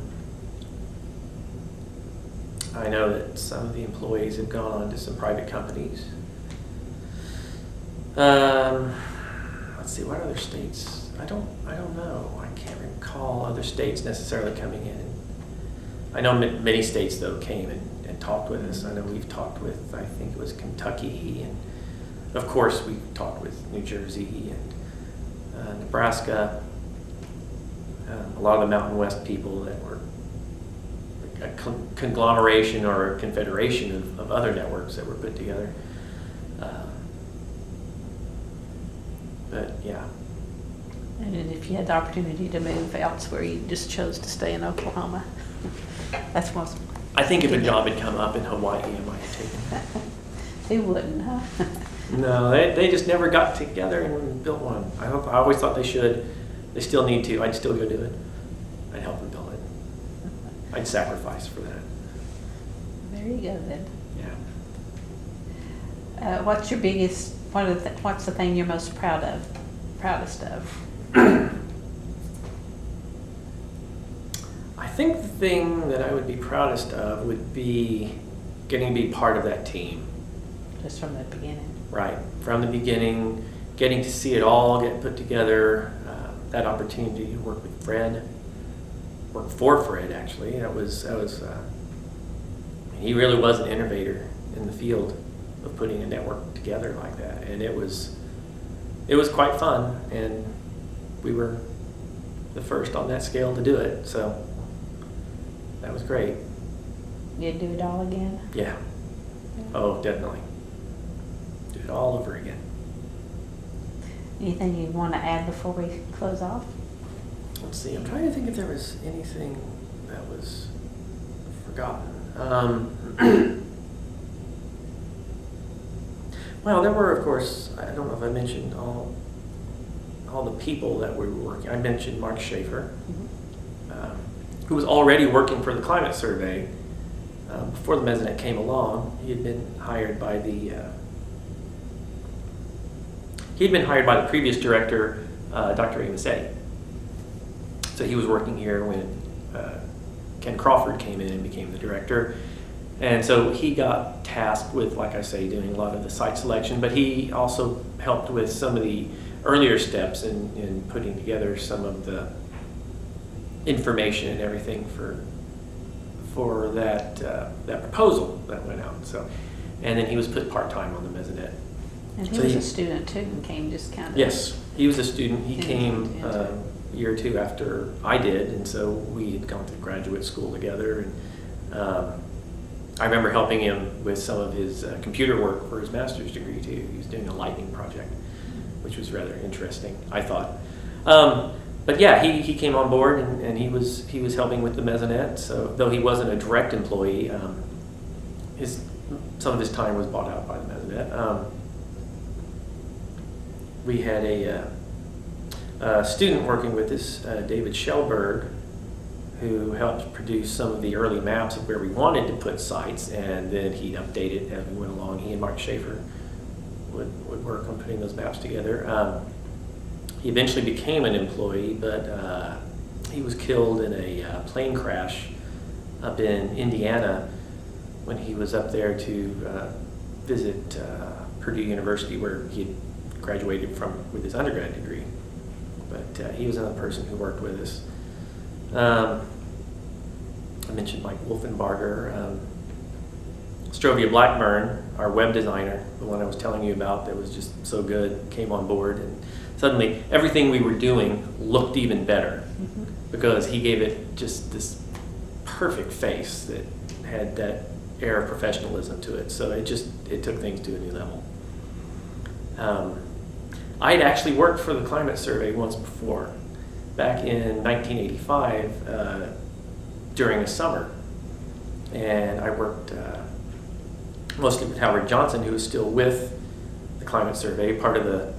know that some of the employees have gone on to some private companies. Let's see, what other states? I don't know. I can't recall other states necessarily coming in. I know many states though came and talked with us. I know we've talked with, I think it was Kentucky, and of course we talked with New Jersey and Nebraska. A lot of the Mountain West people that were a conglomeration or a confederation of other networks that were put together. But yeah. And then if you had the opportunity to move elsewhere, you just chose to stay in Oklahoma. That's what. I think if a job had come up in Hawaii, I might have taken it. Who wouldn't, huh? No, they just never got together and built one. I always thought they should. They still need to. I'd still go do it. I'd help them build it. I'd sacrifice for that. There you go then. Yeah. What's your biggest? What's the thing you're most proudest of? I think the thing that I would be proudest of would be getting to be part of that team. Just from the beginning. Right, from the beginning, getting to see it all get put together. That opportunity to work with Fred, work for Fred actually. That was he really was an innovator in the field of putting a network together like that, and it was quite fun, and we were the first on that scale to do it, so that was great. You'd do it all again? Yeah. Oh, definitely. Do it all over again. Anything you want to add before we close off? Let's see, I'm trying to think if there was anything that was forgotten. Well, there were, of course, I don't know if I mentioned all the people that we were working. I mentioned Mark Schaefer, who was already working for the climate survey before the Mesonet came along. He had been hired by the previous director, Dr. Amos Eddy. So he was working here when Ken Crawford came in and became the director. And so he got tasked with, like I say, doing a lot of the site selection, but he also helped with some of the earlier steps in putting together some of the information and everything for that proposal that went out. So, and then he was put part-time on the Mesonet. And he was a student too and came just kind of... Yes, he was a student. He came a year or two after I did, and so we had gone to graduate school together. And I remember helping him with some of his computer work for his master's degree too. He was doing a lightning project, which was rather interesting, I thought. But yeah, he came on board and he was helping with the Mesonet. So though he wasn't a direct employee, some of his time was bought out by the Mesonet. we had a student working with us, David Shellberg, who helped produce some of the early maps of where we wanted to put sites, and then he'd update it as we went along. He and Mark Schaefer would work on putting those maps together. He eventually became an employee, but he was killed in a plane crash up in Indiana when he was up there to visit Purdue University, where he had graduated from with his undergrad degree. But he was another person who worked with us. I mentioned Mike Wolfenbarger. Strovia Blackburn, our web designer, the one I was telling you about that was just so good, came on board, and suddenly everything we were doing looked even better because he gave it just this perfect face that had that air of professionalism to it. So it took things to a new level. I'd actually worked for the Climate Survey once before, back in 1985 during a summer. And I worked mostly with Howard Johnson, who was still with the Climate Survey, part of the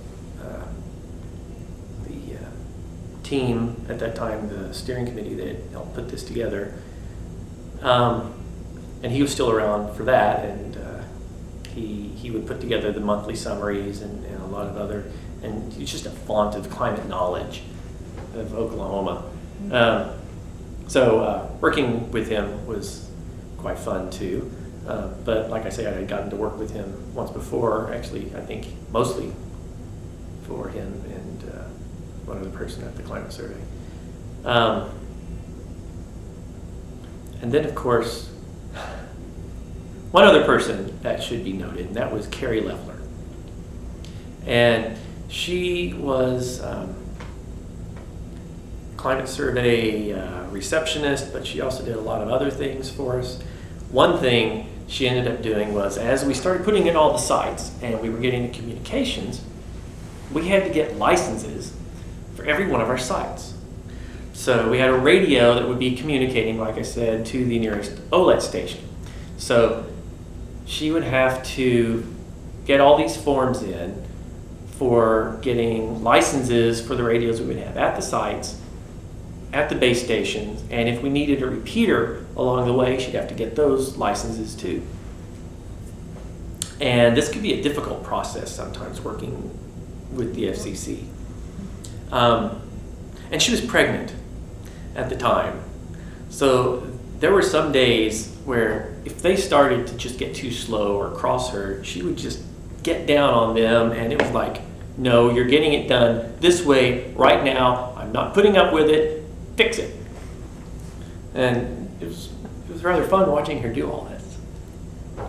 team at that time, the steering committee that helped put this together. And he was still around for that, and he would put together the monthly summaries and a lot of other, and he's just a font of climate knowledge of Oklahoma. So working with him was quite fun too. But like I say, I had gotten to work with him once before, actually, I think mostly for him and one other person at the Climate Survey. And then, of course, one other person that should be noted, and that was Carrie Leffler. And she was Climate Survey receptionist, but she also did a lot of other things for us. One thing she ended up doing was, as we started putting in all the sites and we were getting the communications, we had to get licenses for every one of our sites. So we had a radio that would be communicating, like I said, to the nearest OLET station. So she would have to get all these forms in for getting licenses for the radios we would have at the sites, at the base stations, and if we needed a repeater along the way, she'd have to get those licenses too. And this could be a difficult process sometimes working with the FCC. And she was pregnant at the time. So there were some days where if they started to just get too slow or cross her, she would just get down on them, and it was like, no, you're getting it done this way right now. I'm not putting up with it. Fix it. And it was rather fun watching her do all this.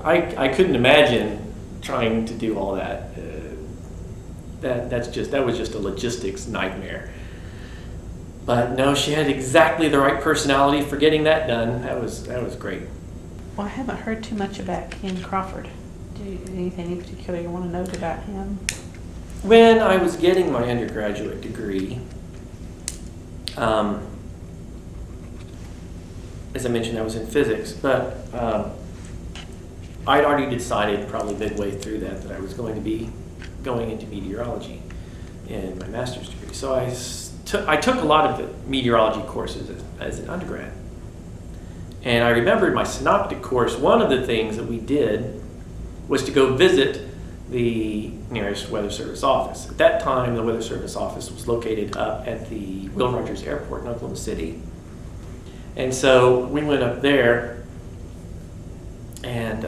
I couldn't imagine trying to do all that. That was just a logistics nightmare. But no, she had exactly the right personality for getting that done. That was great. Well, I haven't heard too much about Ken Crawford. Anything in particular you want to note about him? When I was getting my undergraduate degree, as I mentioned, I was in physics, but I'd already decided probably midway through that I was going to be going into meteorology in my master's degree. So I took a lot of the meteorology courses as an undergrad. And I remembered my synoptic course, one of the things that we did was to go visit the nearest Weather Service office. At that time, the Weather Service office was located up at the Will Rogers Airport in Oklahoma City. And so we went up there and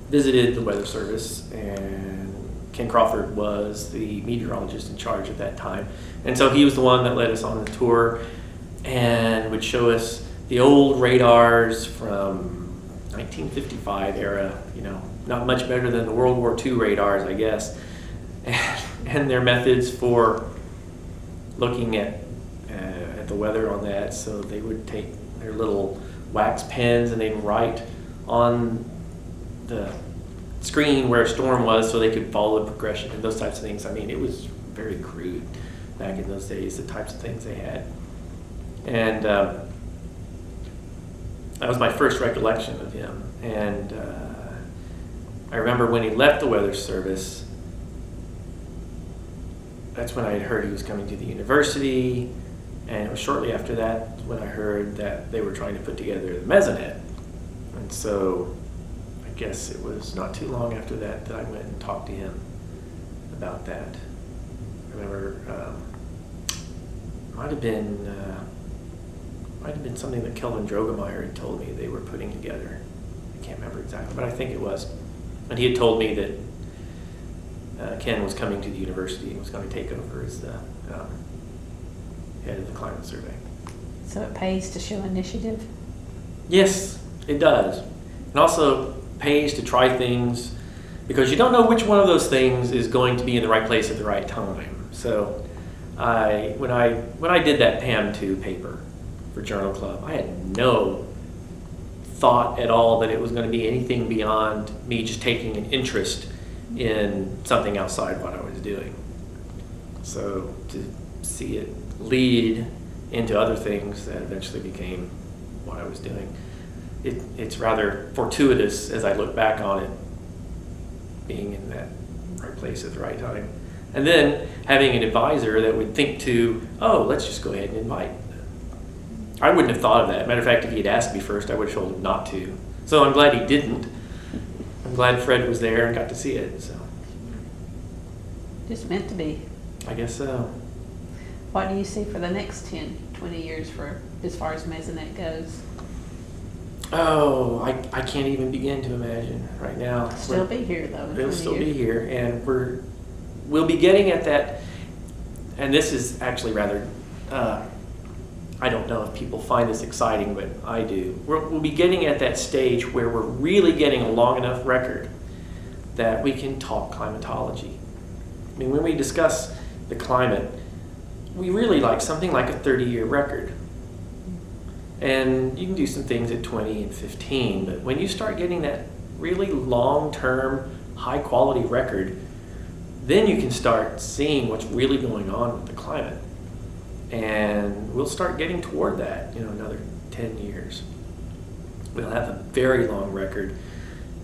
visited the Weather Service, and Ken Crawford was the meteorologist in charge at that time. And so he was the one that led us on the tour and would show us the old radars from 1955 era, not much better than the World War II radars, I guess, and their methods for looking at the weather on that. So they would take their little wax pens and they'd write on the screen where a storm was so they could follow the progression and those types of things. I mean, it was very crude back in those days, the types of things they had. And that was my first recollection of him. And I remember when he left the Weather Service, that's when I had heard he was coming to the university, and it was shortly after that when I heard that they were trying to put together the Mesonet. And so I guess it was not too long after that that I went and talked to him about that. I remember might have been something that Kelvin Drogemeyer had told me they were putting together. I can't remember exactly, but I think it was. And he had told me that Ken was coming to the university and was going to take over as the head of the climate survey. So it pays to show initiative? Yes, it does. And also pays to try things because you don't know which one of those things is going to be in the right place at the right time. So when I did that PAM2 paper for Journal Club, I had no thought at all that it was going to be anything beyond me just taking an interest in something outside what I was doing. So to see it lead into other things that eventually became what I was doing, it's rather fortuitous as I look back on it, being in that right place at the right time. And then having an advisor that would think to, oh, let's just go ahead and invite. I wouldn't have thought of that. Matter of fact, if he had asked me first, I would have told him not to. So I'm glad he didn't. I'm glad Fred was there and got to see it. So Just meant to be. I guess so. What do you see for the next 10, 20 years for as far as Mesonet goes? Oh, I can't even begin to imagine right now. Still be here though. It'll still be here, and we'll be getting at that. And this is actually rather, I don't know if people find this exciting, but I do. We'll be getting at that stage where we're really getting a long enough record that we can talk climatology. I mean, when we discuss the climate, we really like something like a 30-year record. And you can do some things at 20 and 15, but when you start getting that really long-term, high-quality record, then you can start seeing what's really going on with the climate. And we'll start getting toward that, another 10 years. We'll have a very long record,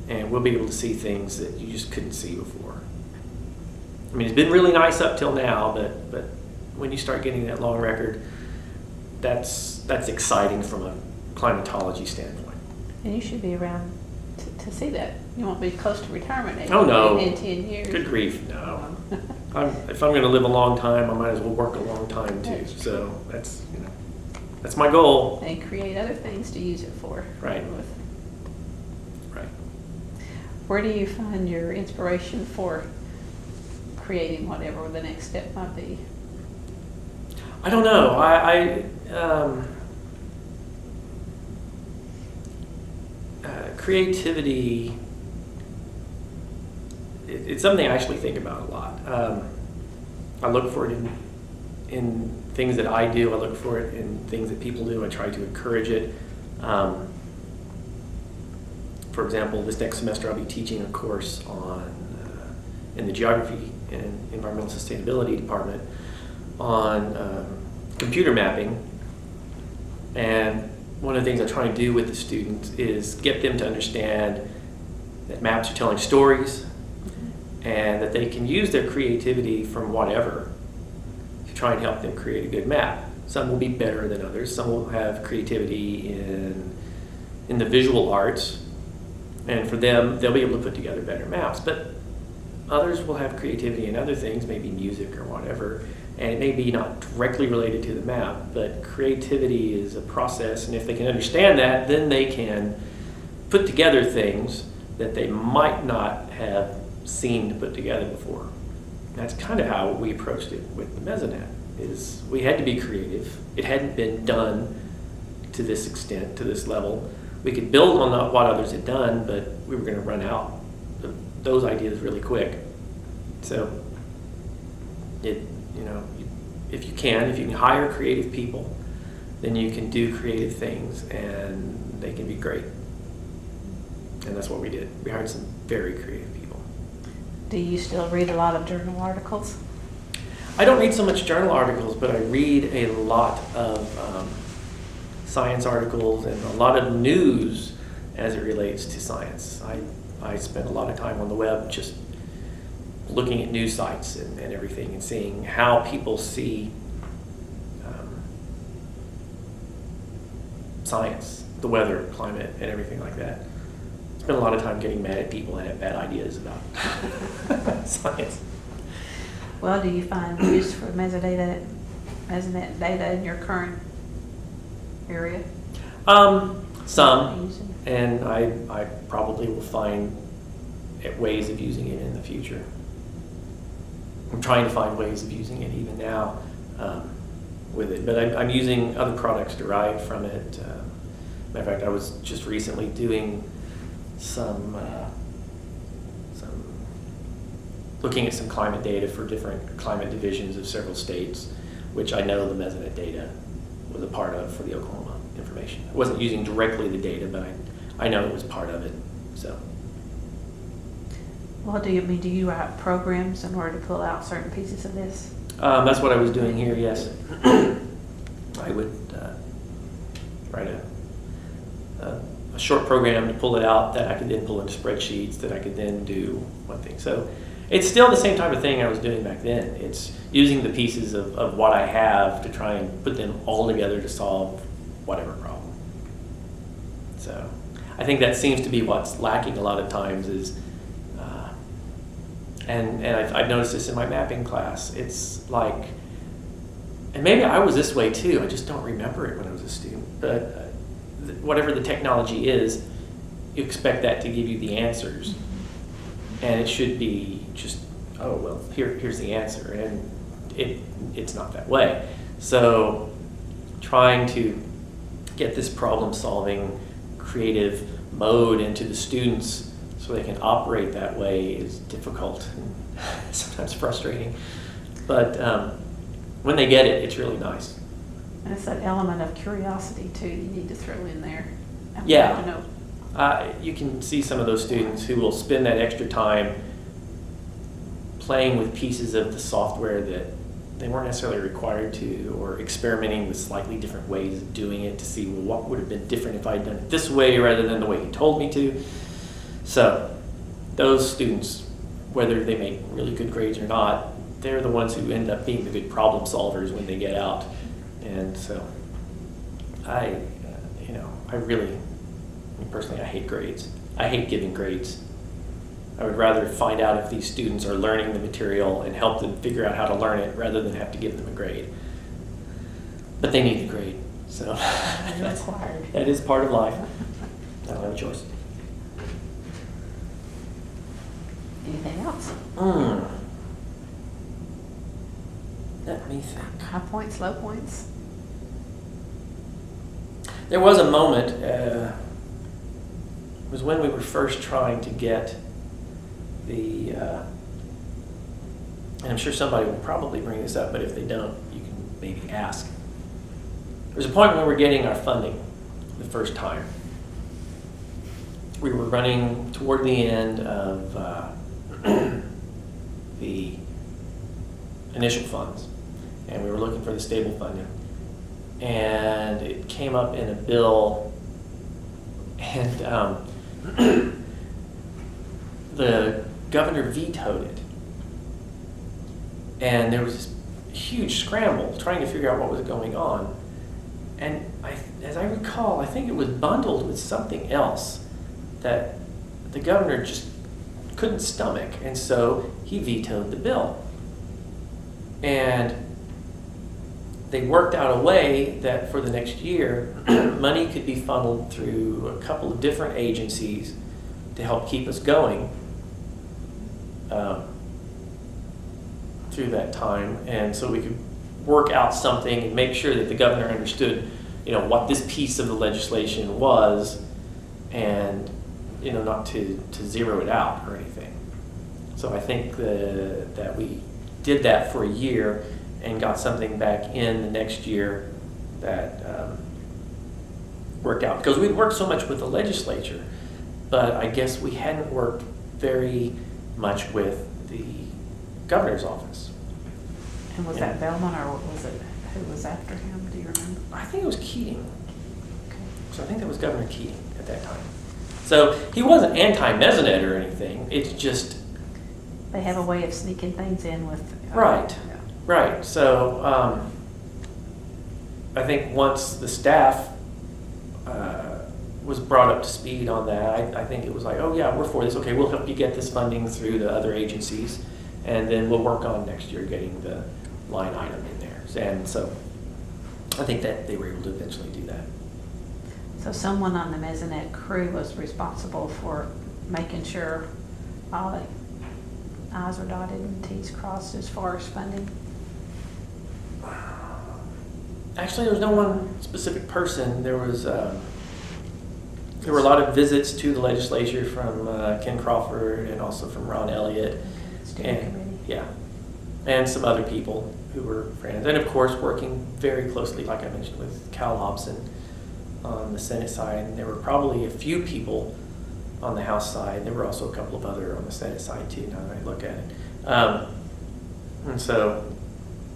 and we'll be able to see things that you just couldn't see before. I mean, it's been really nice up till now, but when you start getting that long record, that's exciting from a climatology standpoint. And you should be around to see that. You won't be close to retirement age. Oh, no. In 10 years. Good grief, no. If I'm going to live a long time, I might as well work a long time too. So that's my goal. And create other things to use it for. Right. Right. Where do you find your inspiration for creating whatever the next step might be? I don't know. Creativity, it's something I actually think about a lot. I look for it in things that I do. I look for it in things that people do. I try to encourage it. For example, this next semester I'll be teaching a course in the Geography and Environmental Sustainability Department on computer mapping. And one of the things I try and do with the students is get them to understand that maps are telling stories and that they can use their creativity from whatever to try and help them create a good map. Some will be better than others. Some will have creativity in the visual arts, and for them, they'll be able to put together better maps. But others will have creativity in other things, maybe music or whatever, and it may be not directly related to the map, but creativity is a process, and if they can understand that, then they can put together things that they might not have seen to put together before. That's kind of how we approached it with the Mesonet, is we had to be creative. It hadn't been done to this extent, to this level. We could build on what others had done, but we were going to run out of those ideas really quick. So if you can hire creative people, then you can do creative things and they can be great. And that's what we did. We hired some very creative people. Do you still read a lot of journal articles? I don't read so much journal articles, but I read a lot of science articles and a lot of news as it relates to science. I spend a lot of time on the web just looking at news sites and everything and seeing how people see science, the weather, climate, and everything like that. Spent a lot of time getting mad at people that have bad ideas about science. Well, do you find use for Mesonet data in your current area? Some, and I probably will find ways of using it in the future. I'm trying to find ways of using it even now with it, but I'm using other products derived from it. Matter of fact, I was just recently doing some looking at some climate data for different climate divisions of several states, which I know the Mesonet data was a part of for the Oklahoma information. I wasn't using directly the data, but I know it was part of it. So. Well, do you write programs in order to pull out certain pieces of this? That's what I was doing here, yes. I would write a short program to pull it out that I could then pull into spreadsheets that I could then do one thing. So it's still the same type of thing I was doing back then. It's using the pieces of what I have to try and put them all together to solve whatever problem. So I think that seems to be what's lacking a lot of times is and I've noticed this in my mapping class. It's like, and maybe I was this way too, I just don't remember it when I was a student, but whatever the technology is, you expect that to give you the answers. And it should be just, oh, well, here's the answer. And it's not that way. So trying to get this problem-solving creative mode into the students so they can operate that way is difficult and sometimes frustrating. But when they get it, it's really nice. And it's that element of curiosity too you need to throw in there. Yeah. To know. You can see some of those students who will spend that extra time playing with pieces of the software that they weren't necessarily required to, or experimenting with slightly different ways of doing it to see, well, what would have been different if I'd done it this way rather than the way he told me to. So those students, whether they make really good grades or not, they're the ones who end up being the good problem solvers when they get out. And so I personally, I hate grades. I hate giving grades. I would rather find out if these students are learning the material and help them figure out how to learn it rather than have to give them a grade. But they need the grade, so that is part of life. I don't have a choice. Anything else? Let me think. High points, low points? There was a moment, it was when we were first trying to get the, and I'm sure somebody will probably bring this up, but if they don't, you can maybe ask. There was a point when we were getting our funding the first time. We were running toward the end of the initial funds, and we were looking for the stable funding. And it came up in a bill, and the governor vetoed it. And there was this huge scramble trying to figure out what was going on. And as I recall, I think it was bundled with something else that the governor just couldn't stomach, and so he vetoed the bill. And they worked out a way that for the next year, money could be funneled through a couple of different agencies to help keep us going through that time. And so we could work out something and make sure that the governor understood, what this piece of the legislation was, and, not to zero it out or anything. So I think that we did that for a year and got something back in the next year that worked out. Because we'd worked so much with the legislature, but I guess we hadn't worked very much with the governor's office. And was that Bellman, or was it, who was after him? Do you remember? I think it was Keating. Okay. So I think that was Governor Keating at that time. So he wasn't anti-Mesonet or anything. It's just They have a way of sneaking things in with. Right. Yeah. Right. So I think once the staff was brought up to speed on that, I think it was like, oh yeah, we're for this. Okay, we'll help you get this funding through the other agencies, and then we'll work on next year getting the line item in there. And so I think that they were able to eventually do that. So someone on the Mesonet crew was responsible for making sure all the I's were dotted and T's crossed as far as funding. Actually, there was no one specific person. There was there were a lot of visits to the legislature from Ken Crawford and also from Ron Elliott, Steering committee. yeah, and some other people who were friends, and of course working very closely, like I mentioned, with Cal Hobson on the Senate side. And there were probably a few people on the House side. There were also a couple of other on the Senate side too, now that I look at it. And so,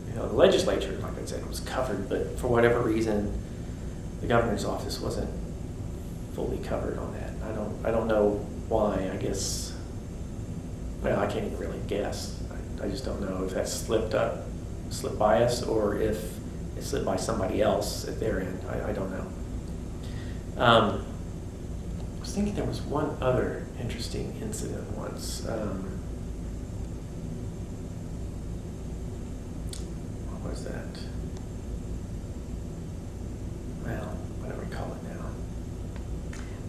you know, the legislature, like I said, was covered, but for whatever reason, the governor's office wasn't fully covered on that. I don't know why. I guess, well, I can't even really guess. I just don't know if that slipped by us, or if it slipped by somebody else at their end. I don't know. I was thinking there was one other interesting incident once. What was that? Well, what do we call it now?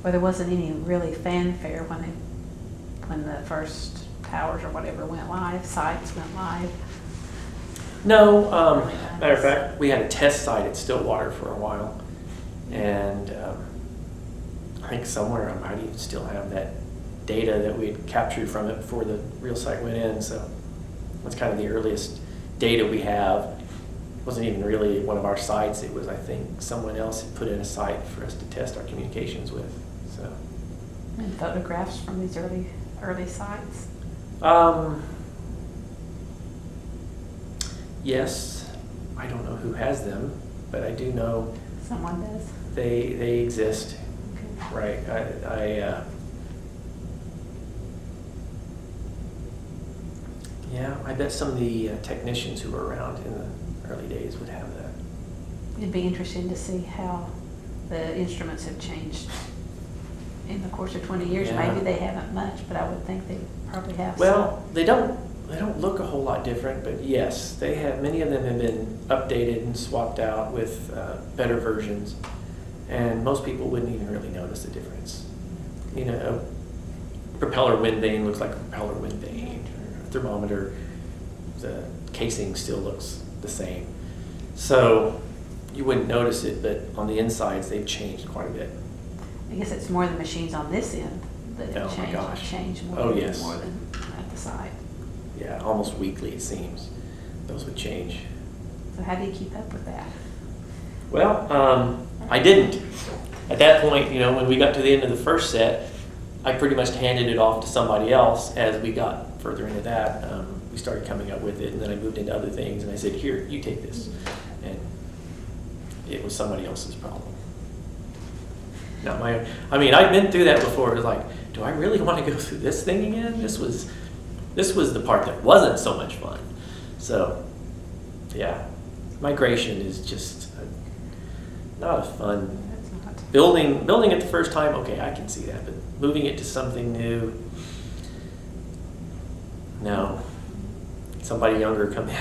Well, there wasn't any really fanfare when the first towers or whatever went live, sites went live. No, matter of fact, we had a test site at Stillwater for a while, and I think somewhere I might even still have that data that we had captured from it before the real site went in. So that's kind of the earliest data we have. It wasn't even really one of our sites. It was, I think, someone else had put in a site for us to test our communications with. So. And photographs from these early sites. Yes, I don't know who has them, but I do know Someone does. they exist. Okay. Right. Yeah, I bet some of the technicians who were around in the early days would have that. It'd be interesting to see how the instruments have changed in the course of 20 years. Yeah. Maybe they haven't much, but I would think they probably have. Well, they don't look a whole lot different, but yes, they have. Many of them have been updated and swapped out with better versions, and most people wouldn't even really notice the difference. You know, a propeller wind vane looks like a propeller wind vane. Or a thermometer, the casing still looks the same. So you wouldn't notice it, but on the insides, they've changed quite a bit. I guess it's more the machines on this end that have Oh my gosh. changed more, Oh, than, yes. more than at the site. Yeah, almost weekly it seems. Those would change. So how do you keep up with that? Well, I didn't. At that point, you know, when we got to the end of the first set, I pretty much handed it off to somebody else. As we got further into that, we started coming up with it, and then I moved into other things, and I said, here, you take this. And it was somebody else's problem. Not my own. I mean, I've been through that before. It was like, do I really want to go through this thing again? This was the part that wasn't so much fun. So, yeah, migration is just not a fun. That's not. Building it the first time, okay, I can see that, but moving it to something new, no. Somebody younger come in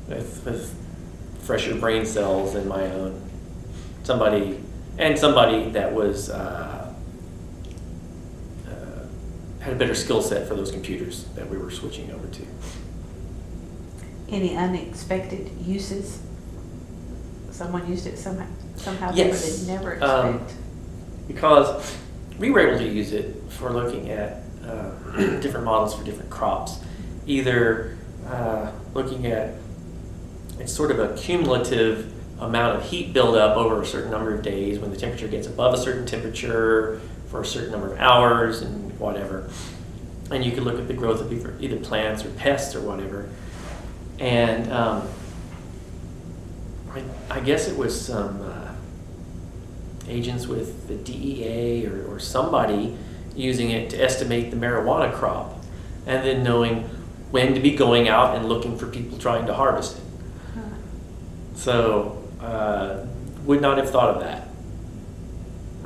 with fresher brain cells than my own. Somebody that was had a better skill set for those computers that we were switching over to. Any unexpected uses? Someone used it somehow Yes. they would never expect. Because we were able to use it for looking at different models for different crops. Either looking at, it's sort of a cumulative amount of heat buildup over a certain number of days when the temperature gets above a certain temperature for a certain number of hours and whatever. And you can look at the growth of either plants or pests or whatever. And I guess it was some agents with the DEA or somebody using it to estimate the marijuana crop and then knowing when to be going out and looking for people trying to harvest it. So would not have thought of that.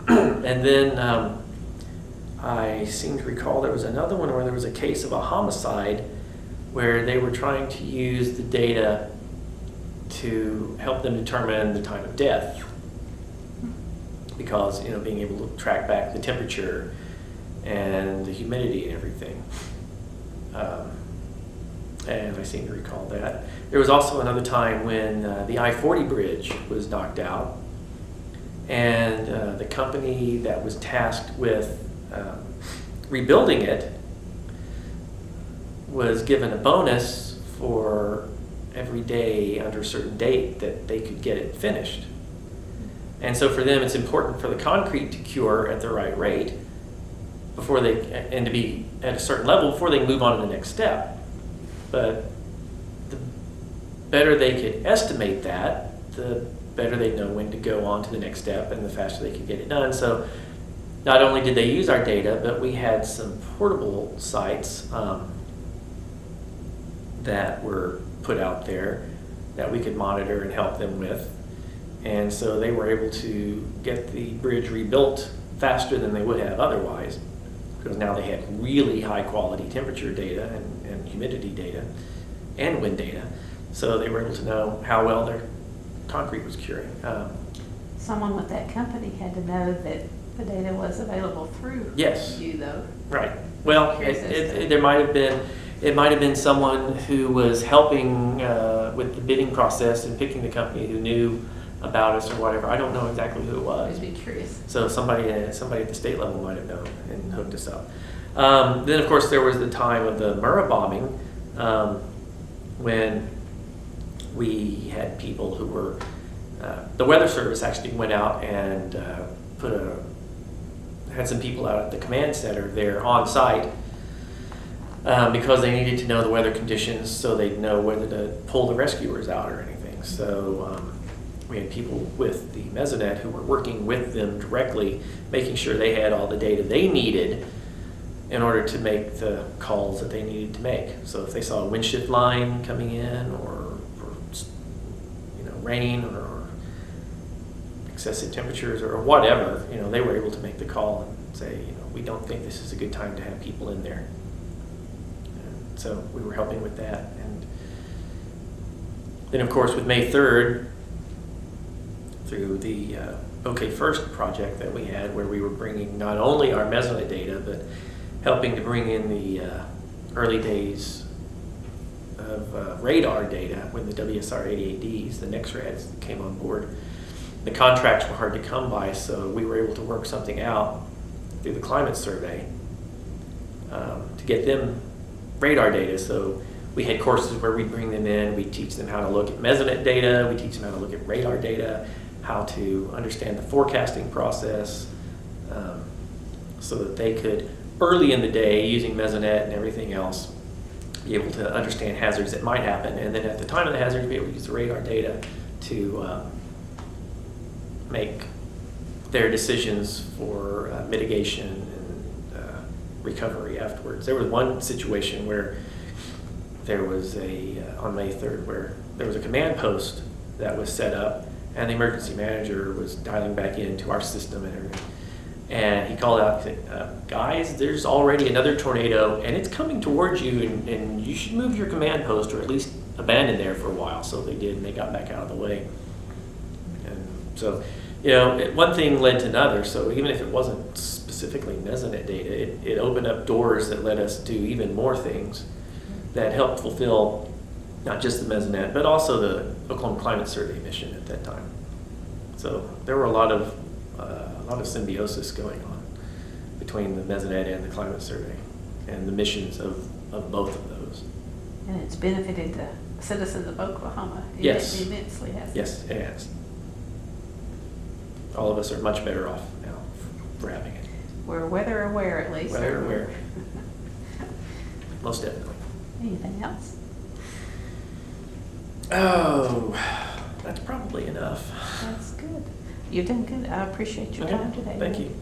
And then I seem to recall there was another one where there was a case of a homicide where they were trying to use the data to help them determine the time of death, because being able to track back the temperature and the humidity and everything. And I seem to recall that. There was also another time when the I-40 bridge was knocked out, and the company that was tasked with rebuilding it was given a bonus for every day under a certain date that they could get it finished. And so for them, it's important for the concrete to cure at the right rate and to be at a certain level before they move on to the next step. But the better they could estimate that, the better they know when to go on to the next step and the faster they could get it done. So not only did they use our data, but we had some portable sites that were put out there that we could monitor and help them with. And so they were able to get the bridge rebuilt faster than they would have otherwise, because now they had really high quality temperature data and humidity data and wind data. So they were able to know how well their concrete was curing. Someone with that company had to know that the data was available through Yes. you, though. Right. Well, there might have been. It might have been someone who was helping with the bidding process and picking the company who knew about us or whatever. I don't know exactly who it was. I'd be curious. So somebody at the state level might have known and hooked us up. Then, of course, there was the time of the Murrah bombing, when we had people who were, the Weather Service actually went out and had some people out at the command center there on site, because they needed to know the weather conditions so they'd know whether to pull the rescuers out or anything. So we had people with the Mesonet who were working with them directly, making sure they had all the data they needed in order to make the calls that they needed to make. So if they saw a wind shift line coming in, or rain, or excessive temperatures, or whatever, they were able to make the call and say, we don't think this is a good time to have people in there. And so we were helping with that. And then, of course, with May 3rd, through the OK First project that we had, where we were bringing not only our Mesonet data, but helping to bring in the early days of radar data when the WSR-88Ds, the NEXRADs, came on board. The contracts were hard to come by, so we were able to work something out through the climate survey to get them radar data. So we had courses where we'd bring them in, we'd teach them how to look at Mesonet data, we'd teach them how to look at radar data, how to understand the forecasting process, so that they could, early in the day, using Mesonet and everything else, be able to understand hazards that might happen, and then at the time of the hazard, be able to use the radar data to make their decisions for mitigation and recovery afterwards. There was one situation where there was on May 3rd, where there was a command post that was set up, and the emergency manager was dialing back into our system and everything. And he called out and said, guys, there's already another tornado, and it's coming towards you, and you should move your command post, or at least abandon there for a while. So they did, and they got back out of the way. And so, one thing led to another. So even if it wasn't specifically Mesonet data, it opened up doors that let us do even more things that helped fulfill not just the Mesonet, but also the Oklahoma Climate Survey mission at that time. So there were a lot of symbiosis going on between the Mesonet and the Climate Survey, and the missions of both of those. And it's benefited the citizens of Oklahoma. Yes. Immensely, hasn't it? Yes, it has. All of us are much better off now for having it. We're weather aware, at least. Weather aware. Most definitely. Anything else? Oh, that's probably enough. That's good. You've done good. I appreciate your Okay, time today. thank you.